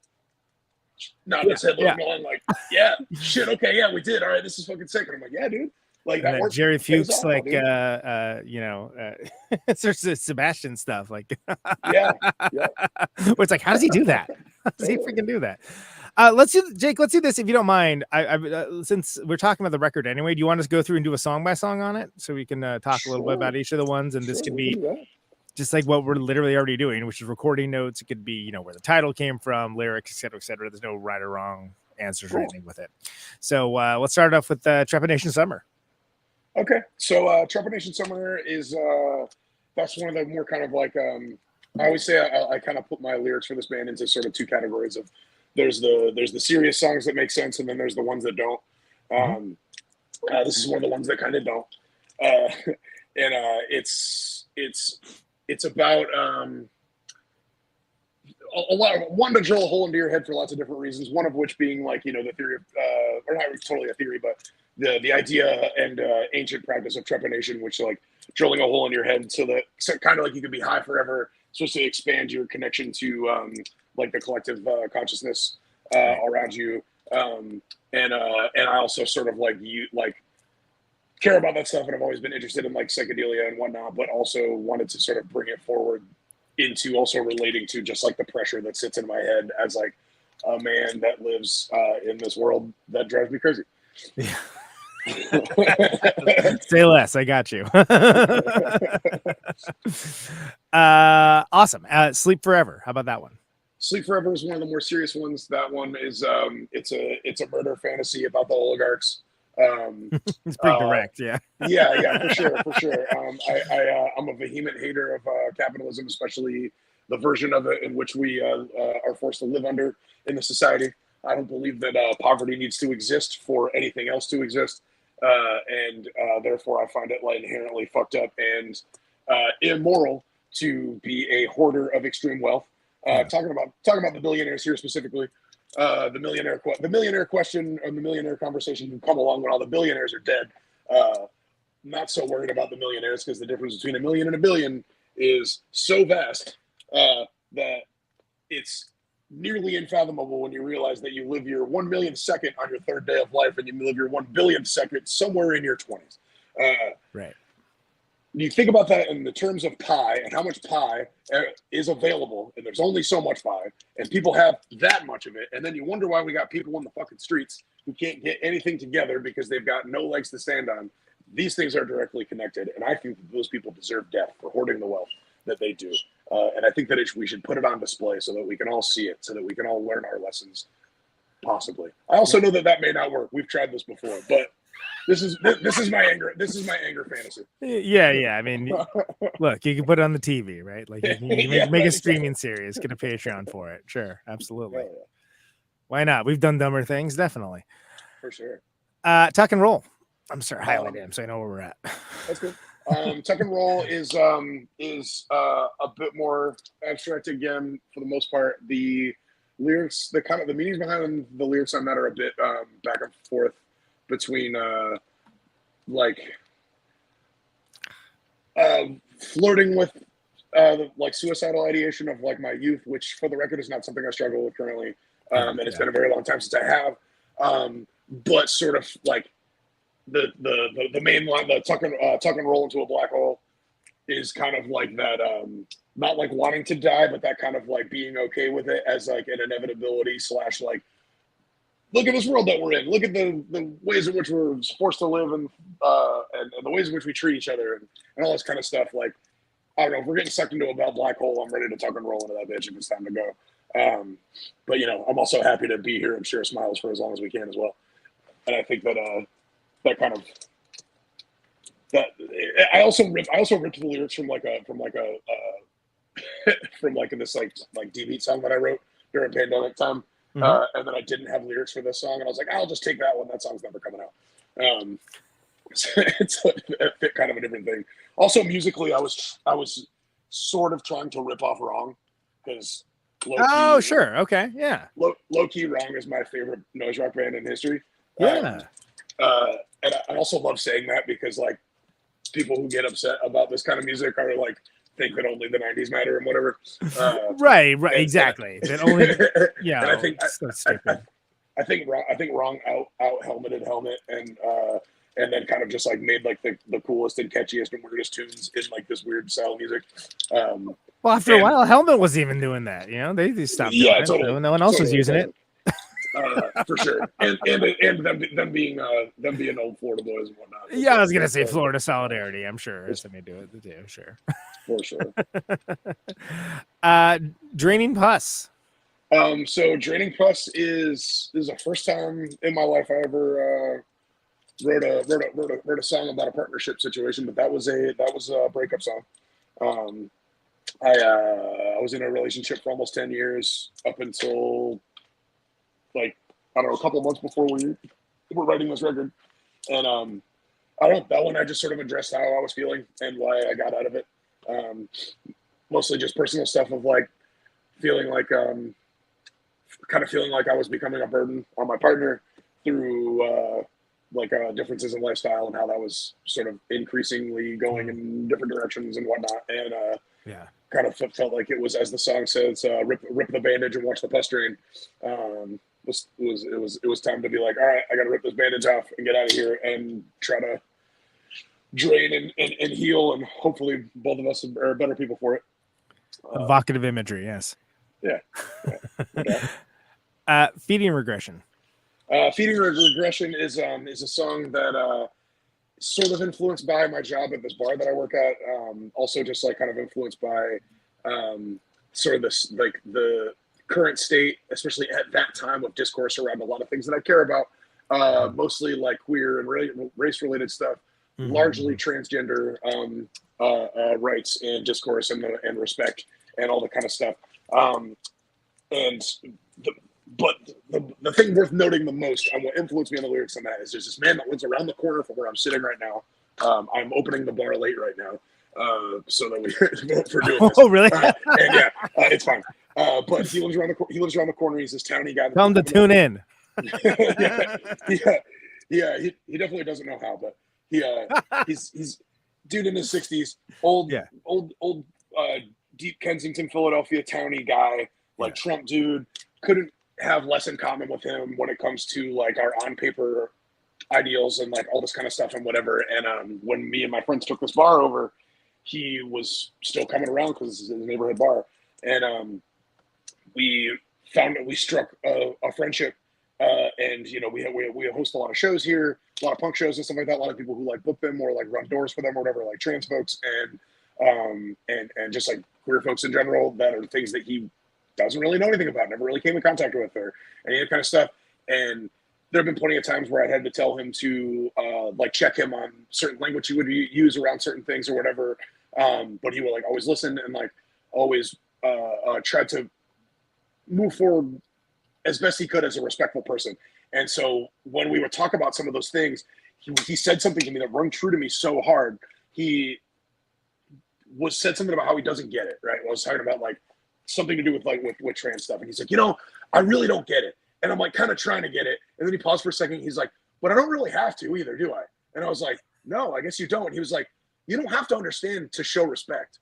Speaker 9: nodding his head, looking on, like, yeah, shit, okay, yeah, we did. All right, this is fucking sick. And I'm like, yeah, dude. Like that works.
Speaker 5: Jerry Fuchs, like, it's Sebastian stuff. Like,
Speaker 9: yeah.
Speaker 5: Where it's like, how does he do that? How does he freaking do that? Jake, let's do this if you don't mind. Since we're talking about the record anyway, do you want us to go through and do a song by song on it so we can talk a little bit about each of the ones? And this could be just like what we're literally already doing, which is recording notes. It could be, where the title came from, lyrics, et cetera, et cetera. There's no right or wrong answers or anything with it. So let's start off with Trepanation Summer.
Speaker 9: Okay, so Trepanation Summer is that's one of the more kind of like I always say I kind of put my lyrics for this band into sort of two categories of there's the serious songs that make sense, and then there's the ones that don't. This is one of the ones that kind of don't, and it's about a lot. One, to drill a hole into your head for lots of different reasons. One of which being like the theory of, or not totally a theory, but the idea and ancient practice of trepanation, which like drilling a hole in your head so kind of like you can be high forever, supposed to expand your connection to like the collective consciousness around you. And I also sort of like care about that stuff, and I've always been interested in like psychedelia and whatnot, but also wanted to sort of bring it forward into also relating to just like the pressure that sits in my head as like a man that lives in this world that drives me crazy.
Speaker 5: Yeah. Say less. I got you. Awesome. Sleep Forever. How about that one?
Speaker 9: Sleep Forever is one of the more serious ones. That one is it's a murder fantasy about the oligarchs.
Speaker 5: It's pretty direct. Yeah.
Speaker 9: Yeah, for sure. I'm a vehement hater of capitalism, especially the version of it in which we are forced to live under in the society. I don't believe that poverty needs to exist for anything else to exist, and therefore I find it like inherently fucked up and immoral to be a hoarder of extreme wealth. Talking about the billionaires here specifically, the millionaire question and the millionaire conversation can come along when all the billionaires are dead. Not so worried about the millionaires because the difference between a million and a billion is so vast that it's nearly unfathomable when you realize that you live your 1 millionth second on your third day of life and you live your 1 billionth second somewhere in your 20s.
Speaker 5: Right.
Speaker 9: You think about that in the terms of pie and how much pie is available, and there's only so much pie, and people have that much of it, and then you wonder why we got people in the fucking streets who can't get anything together because they've got no legs to stand on. These things are directly connected, and I think that those people deserve death for hoarding the wealth that they do. And I think that we should put it on display so that we can all see it, so that we can all learn our lessons, possibly. I also know that may not work. We've tried this before, but this is my anger. This is my anger fantasy.
Speaker 5: Yeah. I mean, look, you can put it on the TV, right? Like you can make a streaming series, get a Patreon for it. Sure, absolutely.
Speaker 9: Yeah.
Speaker 5: Why not? We've done dumber things, definitely.
Speaker 9: For sure.
Speaker 5: Tuck and Roll. I'm sorry, highlight him so I know where we're at.
Speaker 9: That's good. Tuck and Roll is a bit more abstract again for the most part. The lyrics, the meanings behind the lyrics on that are a bit back and forth between flirting with like suicidal ideation of like my youth, which for the record is not something I struggle with currently, and it's been a very long time since I have. But sort of like the main line, the tuck and roll into a black hole, is kind of like that. Not like wanting to die, but that kind of like being okay with it as like an inevitability / like, look at this world that we're in. Look at the ways in which we're forced to live and the ways in which we treat each other and all this kind of stuff. Like, I don't know, if we're getting sucked into a black hole, I'm ready to tuck and roll into that bitch if it's time to go. But I'm also happy to be here and share smiles for as long as we can as well. And I think that that kind of that I also ripped the lyrics from this like D-beat song that I wrote during pandemic time. And then I didn't have lyrics for this song, and I was like, I'll just take that one. That song's never coming out. It's a fit kind of a different thing. Also, musically, I was sort of trying to rip off Wrong because
Speaker 5: sure, okay, yeah.
Speaker 9: Low key, Wrong is my favorite noise rock band in history.
Speaker 5: Yeah,
Speaker 9: and I also love saying that because like people who get upset about this kind of music are like think that only the 90s matter and whatever.
Speaker 5: Right, exactly. That only, yeah.
Speaker 9: And I think
Speaker 5: so stupid.
Speaker 9: I think Wrong out helmeted Helmet and then kind of just like made like the coolest and catchiest and weirdest tunes in like this weird style of music.
Speaker 5: Well, after a while, Helmet wasn't even doing that. They stopped.
Speaker 9: Yeah,
Speaker 5: doing
Speaker 9: totally.
Speaker 5: It, so no one else was using it.
Speaker 9: For sure, and them being old Florida boys and whatnot.
Speaker 5: Yeah, I was gonna say Florida solidarity. I'm sure somebody do it too. Sure,
Speaker 9: for sure.
Speaker 5: Draining Pus.
Speaker 9: So Draining Pus is the first time in my life I ever wrote a song about a partnership situation, but that was a breakup song. I was in a relationship for almost 10 years up until like, I don't know, a couple of months before we were writing this record. And I don't know, that one I just sort of addressed how I was feeling and why I got out of it. Mostly just personal stuff of like feeling like kind of feeling like I was becoming a burden on my partner through differences in lifestyle and how that was sort of increasingly going in different directions and whatnot. And kind of felt like it was, as the song says, rip the bandage and watch the pus drain. It was time to be like, all right, I got to rip this bandage off and get out of here and try to drain and heal, and hopefully both of us are better people for it.
Speaker 5: Evocative imagery, yes.
Speaker 9: Yeah.
Speaker 5: Feeding Regression.
Speaker 9: Feeding Regression is a song that sort of influenced by my job at this bar that I work at. Also just like kind of influenced by sort of this, like the current state, especially at that time, of discourse around a lot of things that I care about, mostly like queer and race related stuff, largely transgender rights and discourse and respect and all that kind of stuff. But the thing worth noting the most on what influenced me on the lyrics on that is there's this man that lives around the corner from where I'm sitting right now. I'm opening the bar late right now, so that for doing this.
Speaker 5: Oh, really?
Speaker 9: And yeah, it's fine. But he lives around the corner. He's this towny guy.
Speaker 5: Tell him to tune in.
Speaker 9: Yeah. He definitely doesn't know how, but he's dude in his 60s, old deep Kensington, Philadelphia towny guy, like Trump dude. Couldn't have less in common with him when it comes to like our on paper ideals and like all this kind of stuff and whatever. And when me and my friends took this bar over, he was still coming around because this is his neighborhood bar. And we struck a friendship. And you know, we host a lot of shows here, a lot of punk shows and stuff like that. A lot of people who like book them or like run doors for them or whatever, like trans folks and just like queer folks in general, that are things that he doesn't really know anything about, never really came in contact with, or any of that kind of stuff. And there have been plenty of times where I had to tell him to like check him on certain language he would use around certain things or whatever. But he would like always listen and like always try to move forward as best he could as a respectful person. And so when we would talk about some of those things, he said something to me that rung true to me so hard. He said something about how he doesn't get it, right? I was talking about like something to do with like with trans stuff. And he's like, you know, I really don't get it. And I'm like kind of trying to get it. And then he paused for a second. He's like, but I don't really have to either, do I? And I was like, no, I guess you don't. And he was like, you don't have to understand to show respect.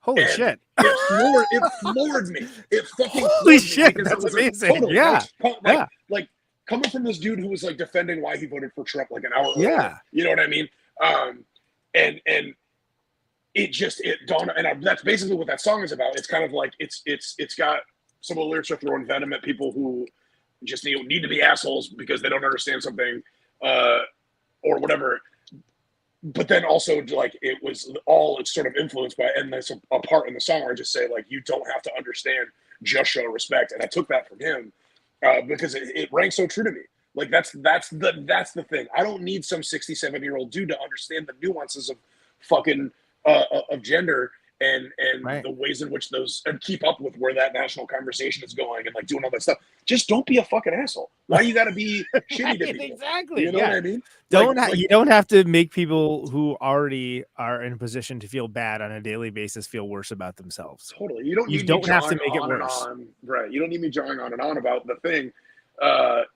Speaker 5: Holy
Speaker 9: And
Speaker 5: shit.
Speaker 9: It floored me. It fucking
Speaker 5: Holy
Speaker 9: floored
Speaker 5: shit,
Speaker 9: me
Speaker 5: that's
Speaker 9: like,
Speaker 5: amazing.
Speaker 9: totally,
Speaker 5: Yeah.
Speaker 9: Like coming from this dude who was like defending why he voted for Trump like an hour
Speaker 5: Yeah.
Speaker 9: earlier. You know what I mean? And it dawned, and that's basically what that song is about. It's kind of like it's got some of the lyrics are throwing venom at people who just need to be assholes because they don't understand something or whatever. But then also like it's sort of influenced by, and there's a part in the song where I just say like, you don't have to understand, just show respect. And I took that from him because it rang so true to me. Like that's the thing. I don't need some 67-year-old dude to understand the nuances of fucking of gender and right. The ways in which those, and keep up with where that national conversation is going and like doing all that stuff. Just don't be a fucking asshole. Why you gotta be shitty to people?
Speaker 5: Exactly.
Speaker 9: You know what I mean?
Speaker 5: You don't have to make people who already are in a position to feel bad on a daily basis feel worse about themselves.
Speaker 9: Totally. You don't
Speaker 5: have to make it worse.
Speaker 9: Right. You don't need me jawing on and on about the thing.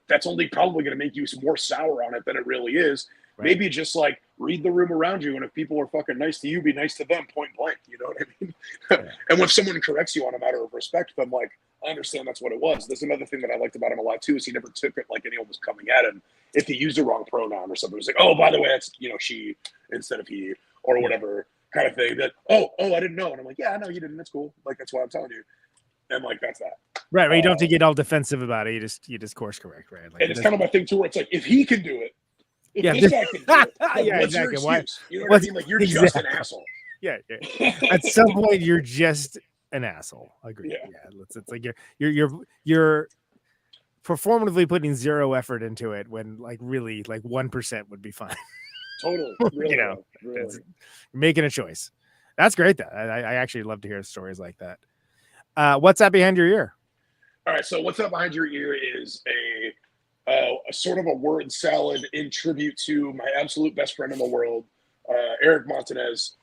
Speaker 9: That's only probably going to make you more sour on it than it really is. Right. Maybe just like read the room around you, and if people are fucking nice to you, be nice to them, point blank. You know what I mean? Yeah. And when someone corrects you on a matter of respect, then like, I understand that's what it was. There's another thing that I liked about him a lot too, is he never took it like anyone was coming at him. If he used the wrong pronoun or something, it was like, oh, by the way, that's, you know, she instead of he or whatever kind of thing. That I didn't know, and I'm like, yeah, I know you didn't. That's cool. Like that's why I'm telling you. And like that's that.
Speaker 5: Right. You don't have to get all defensive about it. You just course correct, right? Like,
Speaker 9: and it's kind of my thing too, where it's like, if he can do it, if this guy can do it, like,
Speaker 5: yeah,
Speaker 9: what's
Speaker 5: exactly.
Speaker 9: your excuse? You know what I mean? Like you're just an asshole.
Speaker 5: Yeah. At some point, you're just an asshole. I agree.
Speaker 9: Yeah.
Speaker 5: It's like you're performatively putting zero effort into it when like really like 1% would be fine.
Speaker 9: Totally. Really,
Speaker 5: you know,
Speaker 9: really.
Speaker 5: Making a choice. That's great. Though I actually love to hear stories like that. What's that behind your ear?
Speaker 9: All right. So what's that behind your ear is a sort of a word salad in tribute to my absolute best friend in the world, Eric Montanez.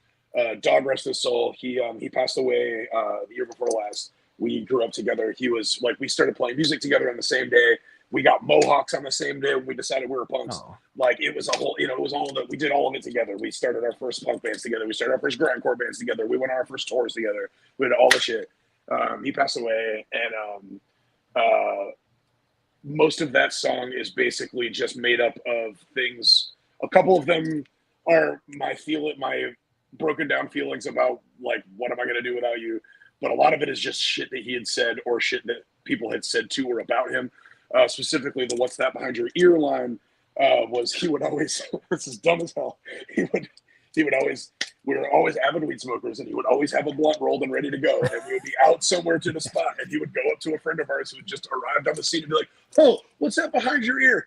Speaker 9: Dog rest his soul. He passed away the year before last. We grew up together. He was like, we started playing music together on the same day. We got mohawks on the same day when we decided we were punks. Oh. Like it was a whole, it was all that we did all of it together. We started our first punk bands together. We started our first grindcore bands together. We went on our first tours together. We did all the shit. He passed away, and most of that song is basically just made up of things. A couple of them are my broken down feelings about like, what am I going to do without you? but a lot of it is just shit that he had said or shit that people had said to or about him. Specifically, the "What's that behind your ear" line was he would always. This is dumb as hell. He would always. We were always avid weed smokers, and he would always have a blunt rolled and ready to go. And we would be out somewhere to the spot, and he would go up to a friend of ours who had just arrived on the scene and be like, "Oh, what's that behind your ear?"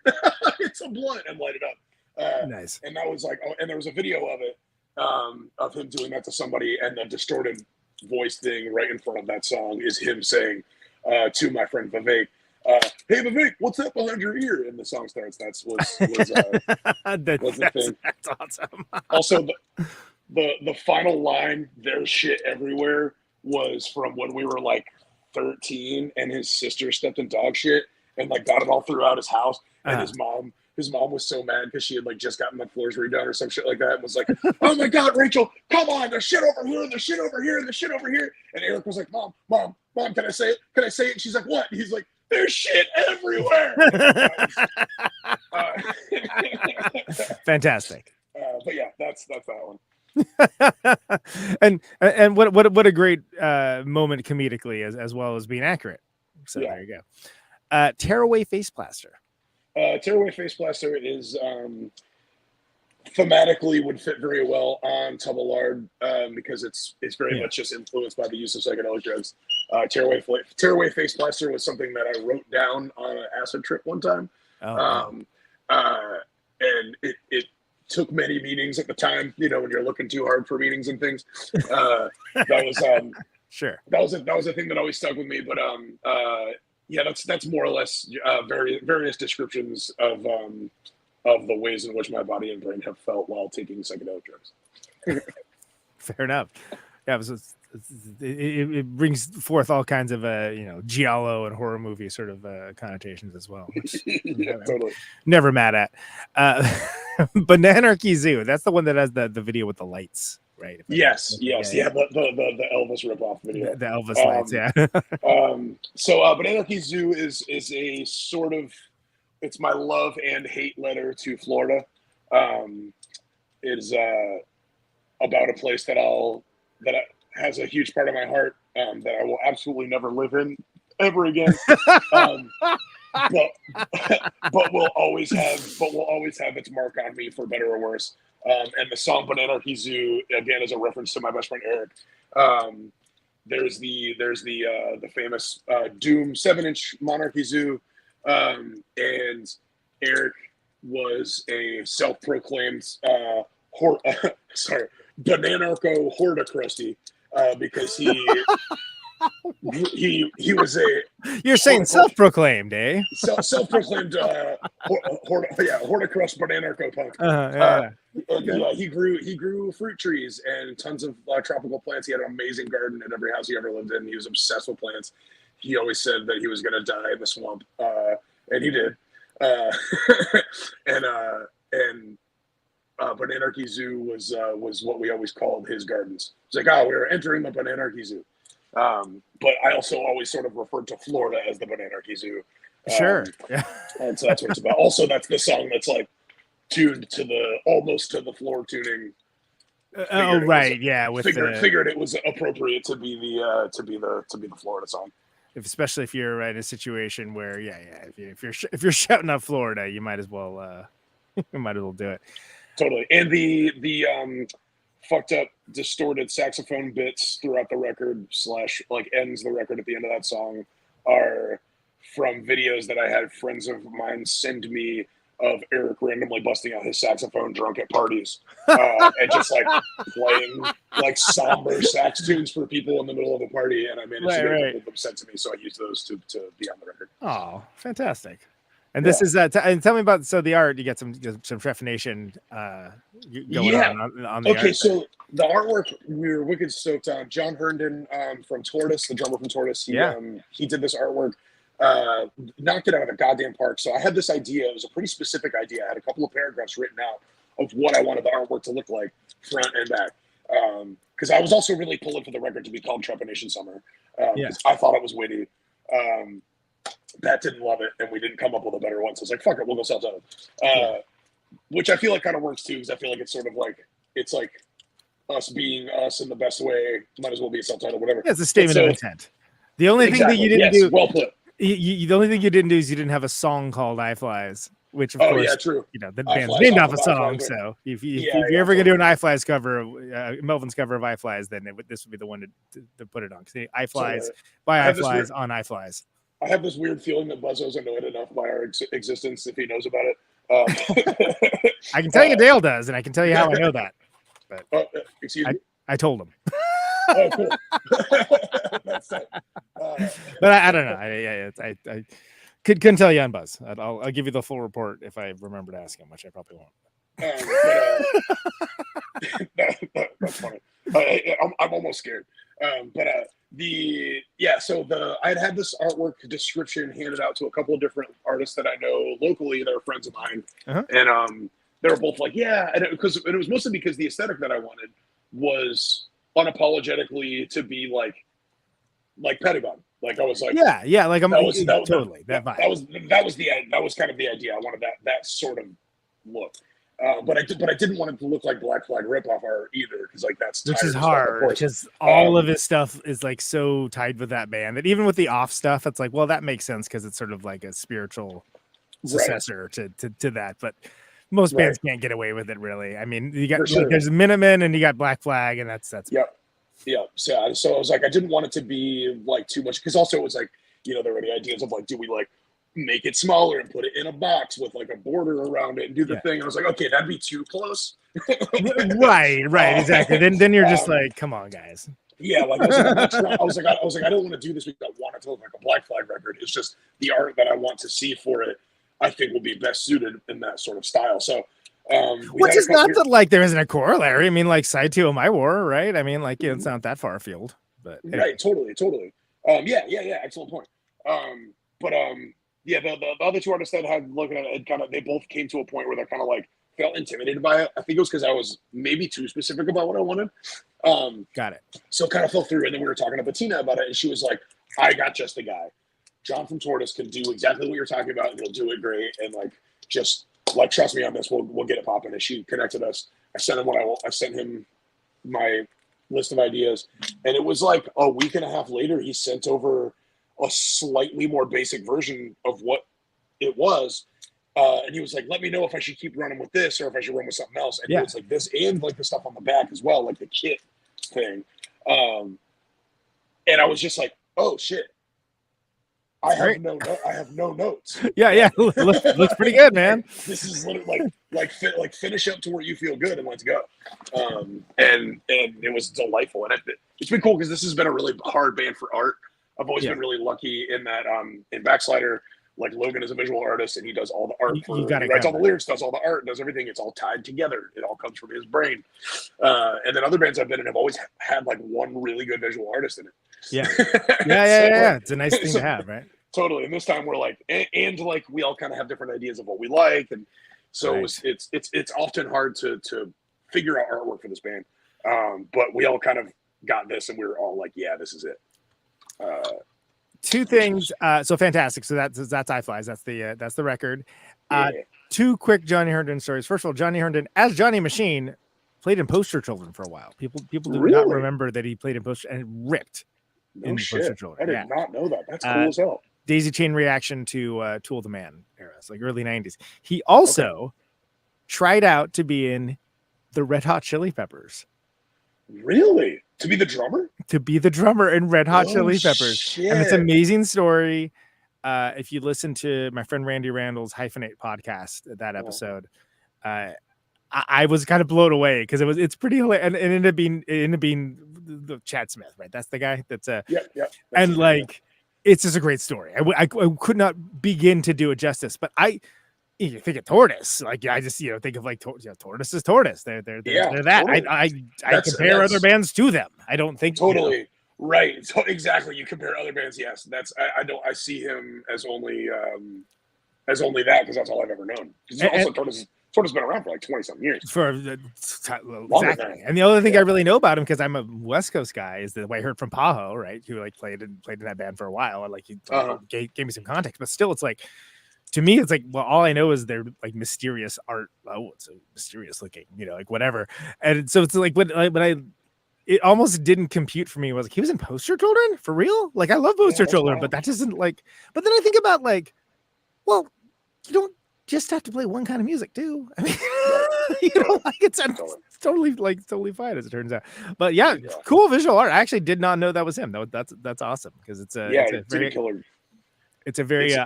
Speaker 9: It's a blunt, and light it up.
Speaker 5: Nice.
Speaker 9: And that was like, oh, and there was a video of it, of him doing that to somebody, and the distorted voice thing right in front of that song is him saying to my friend Vivek, "Hey Vivek, what's that behind your ear?" And the song starts. Was the thing.
Speaker 5: That's awesome.
Speaker 9: Also, the final line, "There's shit everywhere," was from when we were like 13, and his sister stepped in dog shit and like got it all throughout his house, and his mom was so mad because she had like just gotten the floors redone or some shit like that, and was like, "Oh my God, Rachel, come on, there's shit over here, there's shit over here, there's shit over here." And Eric was like, Mom, can I say it? Can I say it? And she's like, "What?" And he's like, "There's shit everywhere."
Speaker 5: Fantastic.
Speaker 9: But yeah, that's that one.
Speaker 5: and what a great moment comedically as well as being accurate. So
Speaker 9: Yeah.
Speaker 5: there you go. Tearaway Face Plaster.
Speaker 9: Tearaway Face Blaster is thematically would fit very well on Tubalard because it's very much just influenced by the use of psychedelic drugs. Tearaway Face Blaster was something that I wrote down on an acid trip one time. And it took many meetings at the time, you know, when you're looking too hard for meetings and things. That was
Speaker 5: Sure.
Speaker 9: That was a thing that always stuck with me. But yeah, that's more or less various descriptions of the ways in which my body and brain have felt while taking psychedelic drugs.
Speaker 5: Fair enough. Yeah, it brings forth all kinds of giallo and horror movie sort of connotations as well, which
Speaker 9: Yeah, totally.
Speaker 5: never mad at. Bananarchy Zoo, that's the one that has the video with the lights, right?
Speaker 9: Yes, yeah. The Elvis ripoff video.
Speaker 5: The Elvis lights, yeah.
Speaker 9: So Bananarchy Zoo is a sort of, it's my love and hate letter to Florida. It is about a place that has a huge part of my heart that I will absolutely never live in ever again. But will always have its mark on me for better or worse. And the song Bananarchy Zoo, again, is a reference to my best friend Eric. There's the famous Doom 7-inch Monarchy Zoo, and Eric was a self-proclaimed Bananarcho Horticrusty, because he was a.
Speaker 5: You're saying self-proclaimed, eh?
Speaker 9: Self-proclaimed horticrust Bananarcho punk. Yeah, he grew fruit trees and tons of tropical plants. He had an amazing garden at every house he ever lived in. He was obsessed with plants. He always said that he was going to die in the swamp, and he did. And Bananarchy Zoo was what we always called his gardens. It's like, oh, we're entering the Bananarchy Zoo. But I also always sort of referred to Florida as the Bananarchy Zoo.
Speaker 5: Sure.
Speaker 9: And so that's what it's about. Also, that's the song that's like tuned to almost to the floor tuning.
Speaker 5: Right.
Speaker 9: Figured it was appropriate to be the Florida song.
Speaker 5: Especially if you're in a situation where, if you're shouting out Florida, you might as well do it.
Speaker 9: Totally. And the fucked up distorted saxophone bits throughout the record / like ends the record at the end of that song are from videos that I had friends of mine send me of Eric randomly busting out his saxophone drunk at parties, and just like playing like somber sax tunes for people in the middle of a party. And I managed to get a couple of them sent to me, so I used those to be on the record.
Speaker 5: Oh, fantastic. And this is and tell me about the art. You get some trephination going on the art.
Speaker 9: Okay, so the artwork we were wicked stoked on. John Herndon from Tortoise, the drummer from Tortoise, he did this artwork, knocked it out of the goddamn park. So I had this idea. It was a pretty specific idea. I had a couple of paragraphs written out of what I wanted the artwork to look like, front and back. Because I was also really pulling for the record to be called Trephination Summer. I thought it was witty. Pat didn't love it, and we didn't come up with a better one. So it's like, fuck it, we'll go self-titled. Which I feel like kind of works too, because I feel like it's sort of like, it's like us being us in the best way. Might as well be a self-titled, whatever.
Speaker 5: Yeah, it's a statement of intent. The only thing that you didn't do,
Speaker 9: well put.
Speaker 5: The only thing you didn't do is you didn't have a song called "I Flies," which of course,
Speaker 9: yeah, true.
Speaker 5: You know, the
Speaker 9: I
Speaker 5: band's
Speaker 9: Flies
Speaker 5: named
Speaker 9: off
Speaker 5: off a
Speaker 9: of I
Speaker 5: song.
Speaker 9: Flies,
Speaker 5: So if you're ever gonna do an "I Flies" cover, Melvin's cover of "I Flies," then this would be the one to put it on. Because "I Flies" by "I Flies" on "I Flies."
Speaker 9: I have this weird feeling that Buzzo's annoyed enough by our existence if he knows about it.
Speaker 5: I can tell you Dale does, and I can tell you how I know that. But
Speaker 9: excuse me.
Speaker 5: I told him.
Speaker 9: Oh, cool. That's it.
Speaker 5: But I don't know. I couldn't tell you on Buzz. I'll give you the full report if I remember to ask him, which I probably won't.
Speaker 9: That's funny. I'm almost scared. So I had this artwork description handed out to a couple of different artists that I know locally that are friends of mine, and they were both like, yeah, and it was mostly because the aesthetic that I wanted was unapologetically to be like Pettibone. Like I was like,
Speaker 5: yeah, like totally
Speaker 9: that was kind of the idea. I wanted that sort of look. But I didn't want it to look like Black Flag ripoff art either, because like that's
Speaker 5: which is hard. Because all of his stuff is like so tied with that band that even with the off stuff, it's like, well, that makes sense because it's sort of like a spiritual successor to that. But most bands can't get away with it, really. I mean, you got there's Minutemen and you got Black Flag, and that's
Speaker 9: yeah. So I was like, I didn't want it to be like too much, because also it was like, you know, there were the ideas of like, do we like make it smaller and put it in a box with like a border around it and do the thing. And I was like, okay, that'd be too close.
Speaker 5: right, exactly. Then you're just like, come on, guys.
Speaker 9: Yeah, like I was like, I don't want to do this because I want it to look like a Black Flag record. It's just the art that I want to see for it, I think will be best suited in that sort of style. So,
Speaker 5: which is not that like there isn't a corollary. I mean, like side 2 of My War, right? I mean, like it's not that far afield, but anyway.
Speaker 9: Right, totally. Yeah, excellent point. Yeah, the other two artists that I had looking at it, they both came to a point where they kind of like felt intimidated by it. I think it was because I was maybe too specific about what I wanted.
Speaker 5: Got it.
Speaker 9: So it kind of fell through, and then we were talking to Bettina about it, and she was like, "I got just the guy. John from Tortoise can do exactly what you're talking about, and he'll do it great. And like, just like trust me on this. We'll get it popping." And she connected us. I sent him I sent him my list of ideas, and it was like a week and a half later, he sent over a slightly more basic version of what it was. And he was like, let me know if I should keep running with this or if I should run with something else. And it was like this and like the stuff on the back as well, like the kit thing. And I was just like, oh shit. I have no notes.
Speaker 5: Yeah. Looks pretty good, man.
Speaker 9: This is literally like finish up to where you feel good and let's go. And it was delightful. And it's been cool because this has been a really hard band for art. I've always been really lucky in that in Backslider, like Logan is a visual artist and he does all the art. He writes all the lyrics, does all the art, does everything. It's all tied together. It all comes from his brain. And then other bands I've been in have always had like one really good visual artist in it.
Speaker 5: Yeah. Yeah. It's a nice thing to have, right?
Speaker 9: Totally. And this time we're like, and like we all kind of have different ideas of what we like. And so it's often hard to figure out artwork for this band. But we all kind of got this and we were all like, yeah, this is it.
Speaker 5: Two things. So fantastic. So that's I Flies. That's the record. Two quick Johnny Herndon stories. First of all, Johnny Herndon as Johnny Machine played in Poster Children for a while. People do not remember that he played in Poster and ripped in Poster Children.
Speaker 9: I did not know that. That's cool as hell.
Speaker 5: Daisy Chain reaction to Tool the Man era. It's like early 90s. He also tried out to be in the Red Hot Chili Peppers.
Speaker 9: Really? To be the drummer?
Speaker 5: To be the drummer in Red Hot Chili Peppers.
Speaker 9: Shit.
Speaker 5: And it's an amazing story. If you listen to my friend Randy Randall's Hyphenate podcast, that episode, I was kind of blown away because it's pretty hilarious. And it ended up being the Chad Smith, right? That's the guy that's and like it's just a great story. I could not begin to do it justice, but you think of Tortoise, like I just think of like Tortoise is Tortoise. They're that. Totally. I compare other bands to them. I don't think
Speaker 9: totally right. So exactly, you compare other bands. Yes, that's I see him as only that because that's all I've ever known. Also, Tortoise has been around for like 20-something years.
Speaker 5: Exactly. And the other thing I really know about him because I'm a West Coast guy is the way I heard from Paho, right? Who like played in that band for a while, and like he gave me some context. But still, it's like to me, it's like, well, all I know is they're like mysterious art. Oh, it's so mysterious looking, like whatever. And so it's like, it almost didn't compute for me. I was like, he was in Poster Children for real? Like, I love Poster Children, but that doesn't like, but then I think about like, well, you don't just have to play one kind of music too. I mean, like it's totally fine as it turns out. But yeah, cool visual art. I actually did not know that was him. That's awesome because it's a very It's a very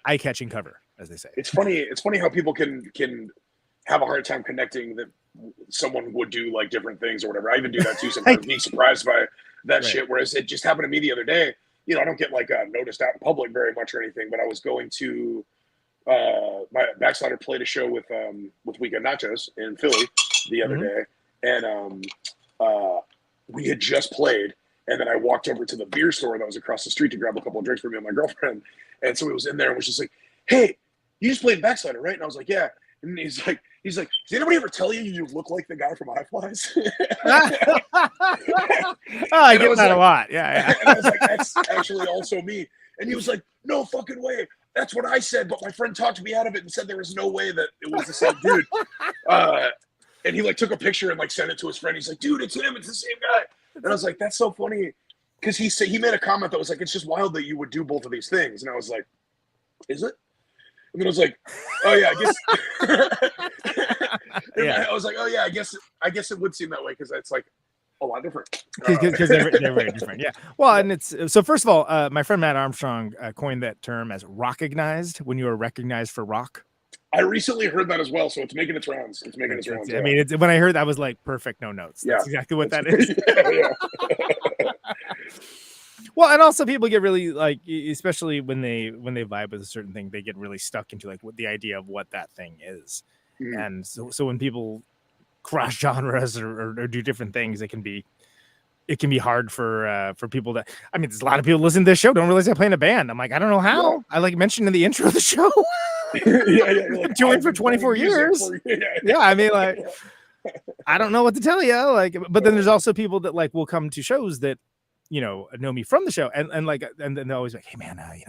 Speaker 5: eye-catching cover, as they say.
Speaker 9: It's funny how people can have a hard time connecting that someone would do like different things or whatever. I even do that too sometimes, being surprised by that shit. Whereas it just happened to me the other day. I don't get like noticed out in public very much or anything, but I was going to my Backslider played a show with Weekend Nachos in Philly the other day, and we had just played, and then I walked over to the beer store that was across the street to grab a couple of drinks for me and my girlfriend, and somebody was in there and was just like, "Hey, you just played Backslider, right?" And I was like, "Yeah." And he's like, "Did anybody ever tell you look like the guy from iFlies?"
Speaker 5: I get that a lot. Yeah.
Speaker 9: And I was like, "That's actually also me." And he was like, "No fucking way. That's what I said, but my friend talked me out of it and said there was no way that it was the same dude." And he like took a picture and like sent it to his friend. He's like, "Dude, it's him. It's the same guy." And I was like, "That's so funny," because he made a comment that was like, "It's just wild that you would do both of these things." And I was like, "Is it?" And then I was like, "Oh yeah, I guess." I was like, "Oh yeah, I guess it would seem that way because it's like a lot different."
Speaker 5: Because they're very different. Yeah. Well, and it's so. First of all, my friend Matt Armstrong coined that term as "rock'nized" when you are recognized for rock.
Speaker 9: I recently heard that as well, so it's making its rounds.
Speaker 5: Yeah. I mean, when I heard that, I was like, perfect, no notes. That's exactly what that is. Well, and also people get really like, especially when they vibe with a certain thing, they get really stuck into like what the idea of what that thing is. And so when people cross genres or do different things, it can be hard for people that, I mean, there's a lot of people listening to this show don't realize I play in a band. I'm like, I don't know how. I like mentioned in the intro of the show. Like, touring for 24 years. I mean, like, I don't know what to tell you. Like, but then there's also people that like will come to shows that know me from the show, and then they're always like, "Hey man, I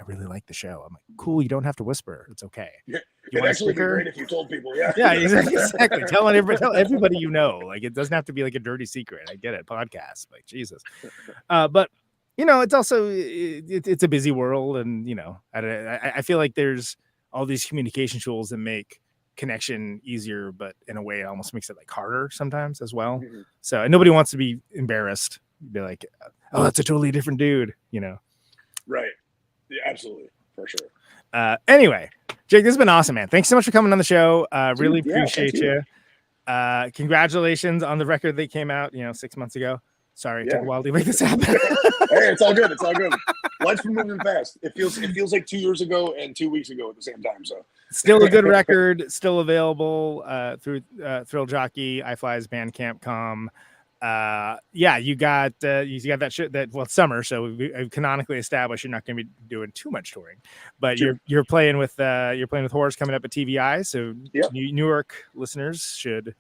Speaker 5: really like the show." I'm like, "Cool, you don't have to whisper. It's okay."
Speaker 9: Yeah, it'd actually be great if you told people.
Speaker 5: Yeah, exactly. Tell everybody like it doesn't have to be like a dirty secret. I get it, podcast, like Jesus, but it's also it's a busy world, and I feel like there's all these communication tools that make connection easier, but in a way it almost makes it like harder sometimes as well. So and nobody wants to be embarrassed. Be like, "Oh, that's a totally different dude,"
Speaker 9: Right. Yeah, absolutely, for sure.
Speaker 5: Anyway, Jake, this has been awesome, man. Thanks so much for coming on the show. Really appreciate you. Congratulations on the record that came out 6 months ago. Sorry, it took a while to make this happen.
Speaker 9: Hey, it's all good. Life's been moving fast. It feels like 2 years ago and 2 weeks ago at the same time. So
Speaker 5: still a good record, still available through Thrill Jockey, iFlies, Bandcamp.com. You got that shit summer, so we canonically established you're not going to be doing too much touring, but you're playing with Horrors coming up at TVI, so Newark listeners should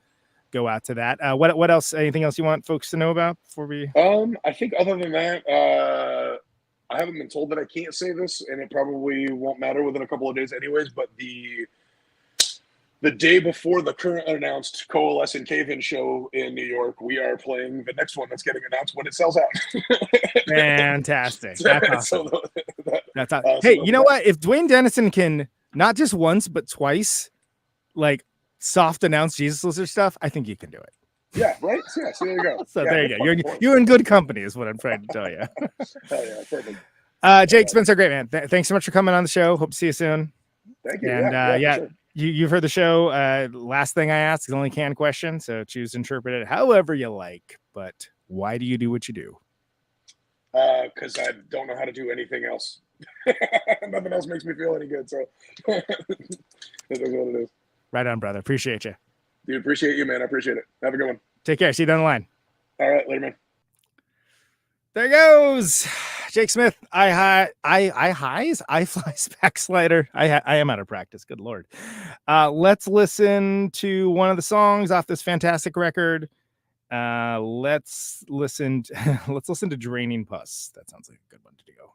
Speaker 5: go out to that. What else? Anything else you want folks to know about before we?
Speaker 9: I think other than that, I haven't been told that I can't say this, and it probably won't matter within a couple of days anyways, but the day before the current announced Coalesce and Cave-In show in New York, we are playing the next one that's getting announced when it sells out.
Speaker 5: Fantastic. That's awesome. That's awesome. Hey, you know what? If Dwayne Dennison can not just once, but twice, like soft announce Jesus Lister stuff, I think you can do it.
Speaker 9: Yeah, right? Yeah, so there you go.
Speaker 5: So there you go. You're in good company is what I'm trying to tell you.
Speaker 9: Hell yeah, perfect.
Speaker 5: Jake, it's been so great, man. Thanks so much for coming on the show. Hope to see you soon.
Speaker 9: Thank you.
Speaker 5: And
Speaker 9: sure.
Speaker 5: You've heard the show. Last thing I ask is only canned question, so choose to interpret it however you like. But why do you do what you do?
Speaker 9: Because I don't know how to do anything else. Nothing else makes me feel any good. So it is what it is.
Speaker 5: Right on, brother. Appreciate you.
Speaker 9: Dude, appreciate you, man. I appreciate it. Have a good one.
Speaker 5: Take care. See you down the line.
Speaker 9: All right, later, man.
Speaker 5: There goes Jake Smith. iFlies, Backslider. I am out of practice. Good Lord. Let's listen to one of the songs off this fantastic record. Let's listen to Draining Pus. That sounds like a good one to go.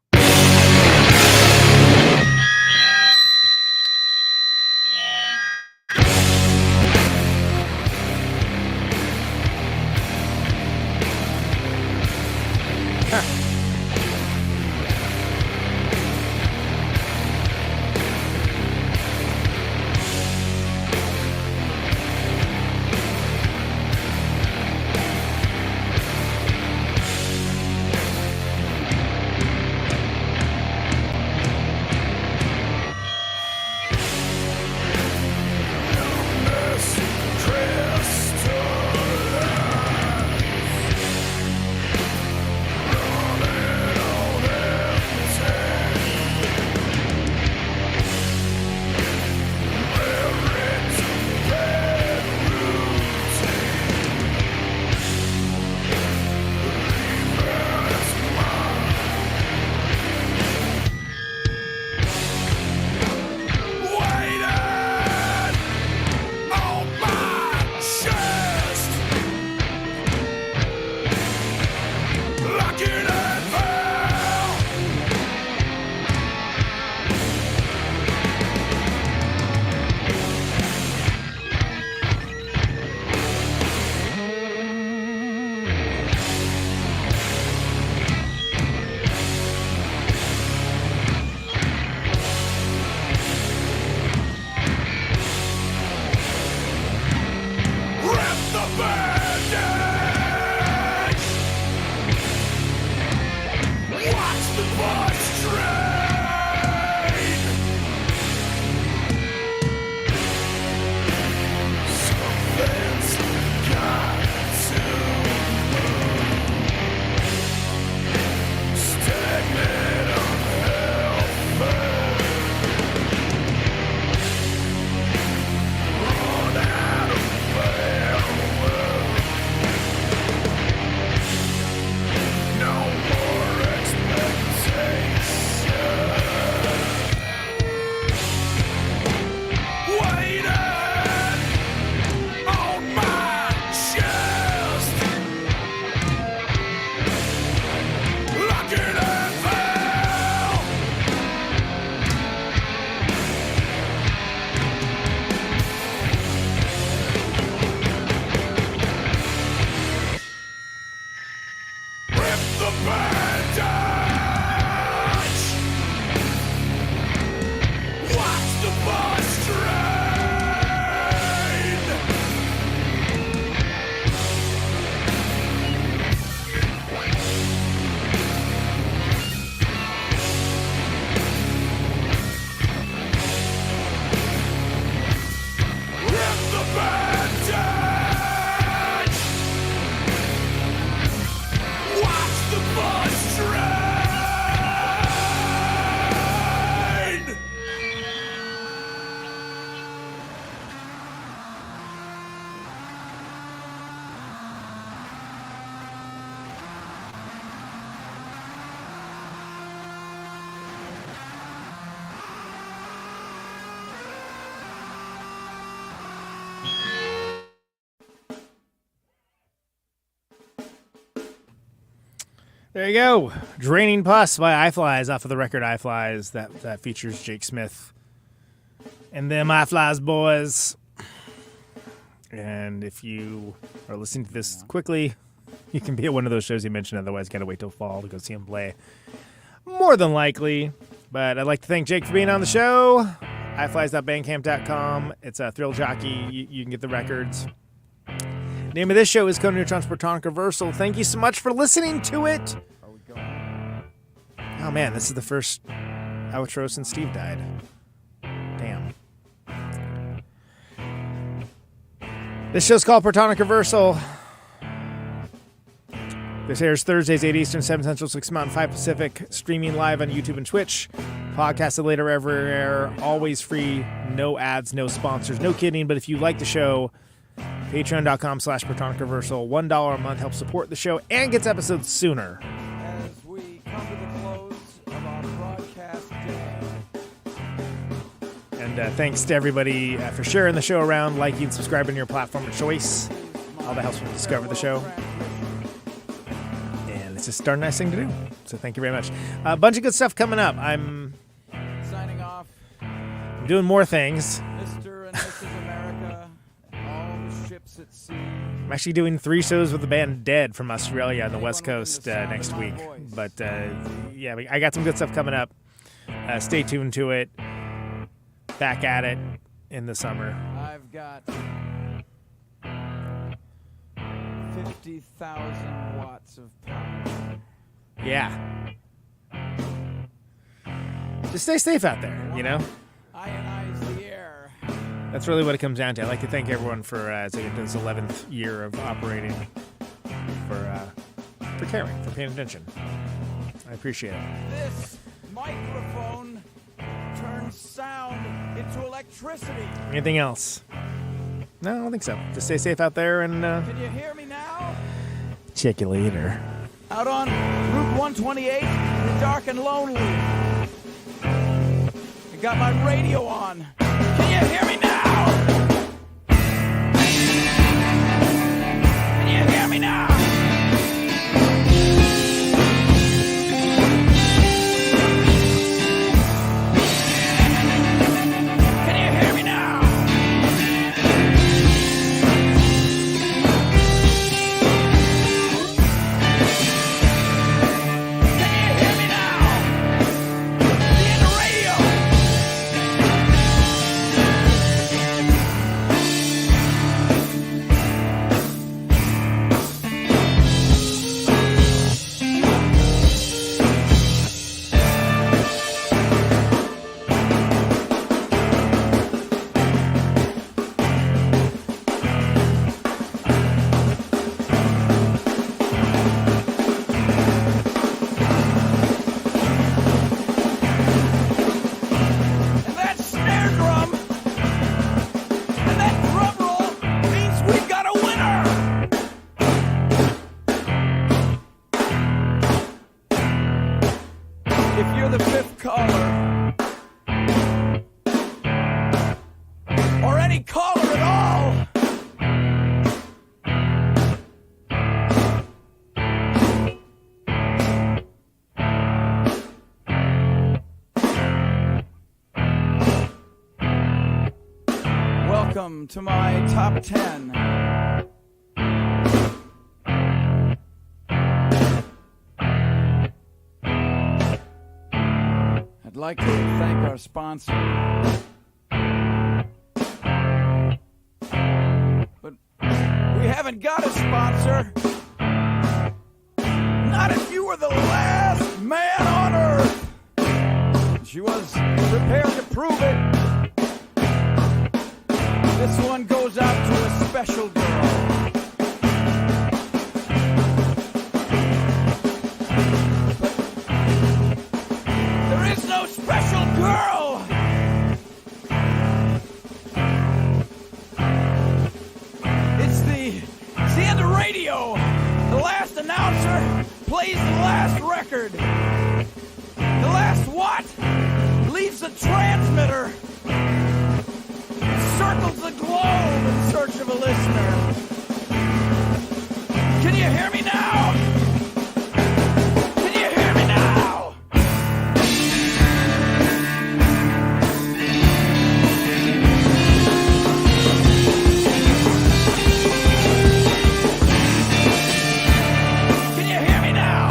Speaker 5: There you go. Draining Pus by iFlies off of the record iFlies. That features Jake Smith and them iFlies boys. And if you are listening to this quickly, you can be at one of those shows you mentioned. Otherwise, got to wait till fall to go see him play. More than likely. But I'd like to thank Jake for being on the show. iFlies.bandcamp.com. It's a Thrill Jockey. You can get the records. Name of this show is Conan Neutron's Protonic Reversal. Thank you so much for listening to it. Oh man, this is the first outro since Steve died. Damn. This show's called Protonic Reversal. This airs Thursdays, 8 Eastern, 7 Central, 6 Mountain, 5 Pacific. Streaming live on YouTube and Twitch. Podcasted later everywhere. Always free. No ads, no sponsors. No kidding, but if you like the show, Patreon.com/Protonic Reversal. $1 a month helps support the show and gets episodes sooner.
Speaker 2: As we come to the close of our broadcast day.
Speaker 5: And thanks to everybody for sharing the show around, liking, subscribing to your platform of choice. All that helps me discover the show. And it's just a nice thing to do. So thank you very much. A bunch of good stuff coming up. I'm
Speaker 2: Signing off.
Speaker 5: doing more things.
Speaker 2: Mr. and Mrs. America and all the ships at sea.
Speaker 5: I'm actually doing 3 shows with the band Dead from Australia on the West Coast next week. But yeah, I got some good stuff coming up. Stay tuned to it. Back at it in the summer.
Speaker 2: I've got 50,000 watts of power.
Speaker 5: Yeah. Just stay safe out there, you know?
Speaker 2: Ionize the air.
Speaker 5: That's really what it comes down to. I'd like to thank everyone for taking this 11th year of operating, for caring, for paying attention. I appreciate it.
Speaker 2: This microphone turns sound into electricity.
Speaker 5: Anything else? No, I don't think so. Just stay safe out there and
Speaker 2: Can you hear me now?
Speaker 5: check you later.
Speaker 2: Out on Route 128, you're dark and lonely. I got my radio on. Can you hear me now? Can you hear me now? Can you hear me now? Can you hear me now? Be in the radio. And that snare drum and that drum roll means we've got a winner. If you're the 5th caller, or any caller at all, welcome to my top 10. I'd like to thank our sponsor. But we haven't got a sponsor. Not if you were the last man on earth. She was prepared to prove it. This one goes out to a special girl. But there is no special girl. It's the end of radio. The last announcer plays the last record. The last what? Leaves the transmitter. Circles the globe in search of a listener. Can you hear me now? Can you hear me now? Can you hear me now?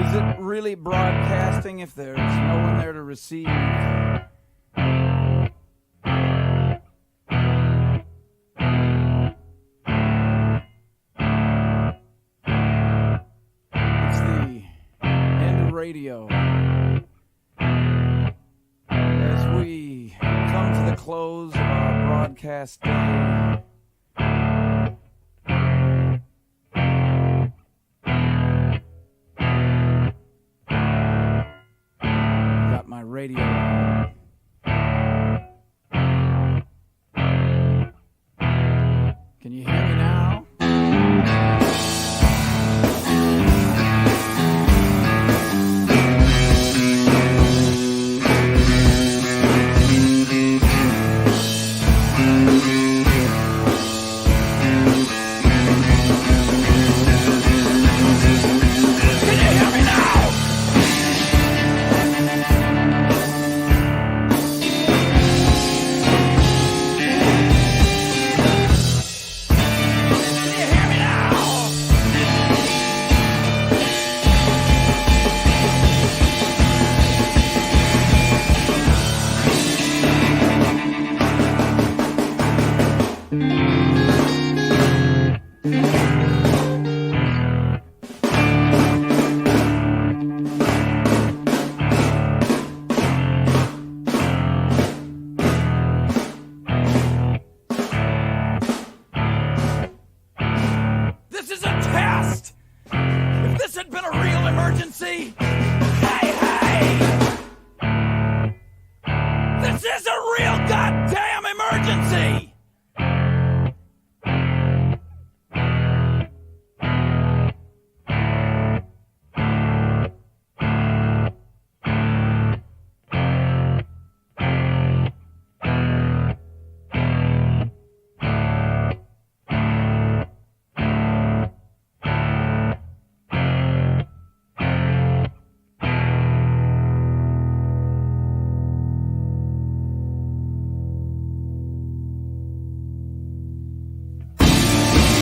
Speaker 2: Is it really broadcasting if there's no one there to receive? It's the end of radio. As we come to the close of our broadcast day, got my radio on. Can you hear me?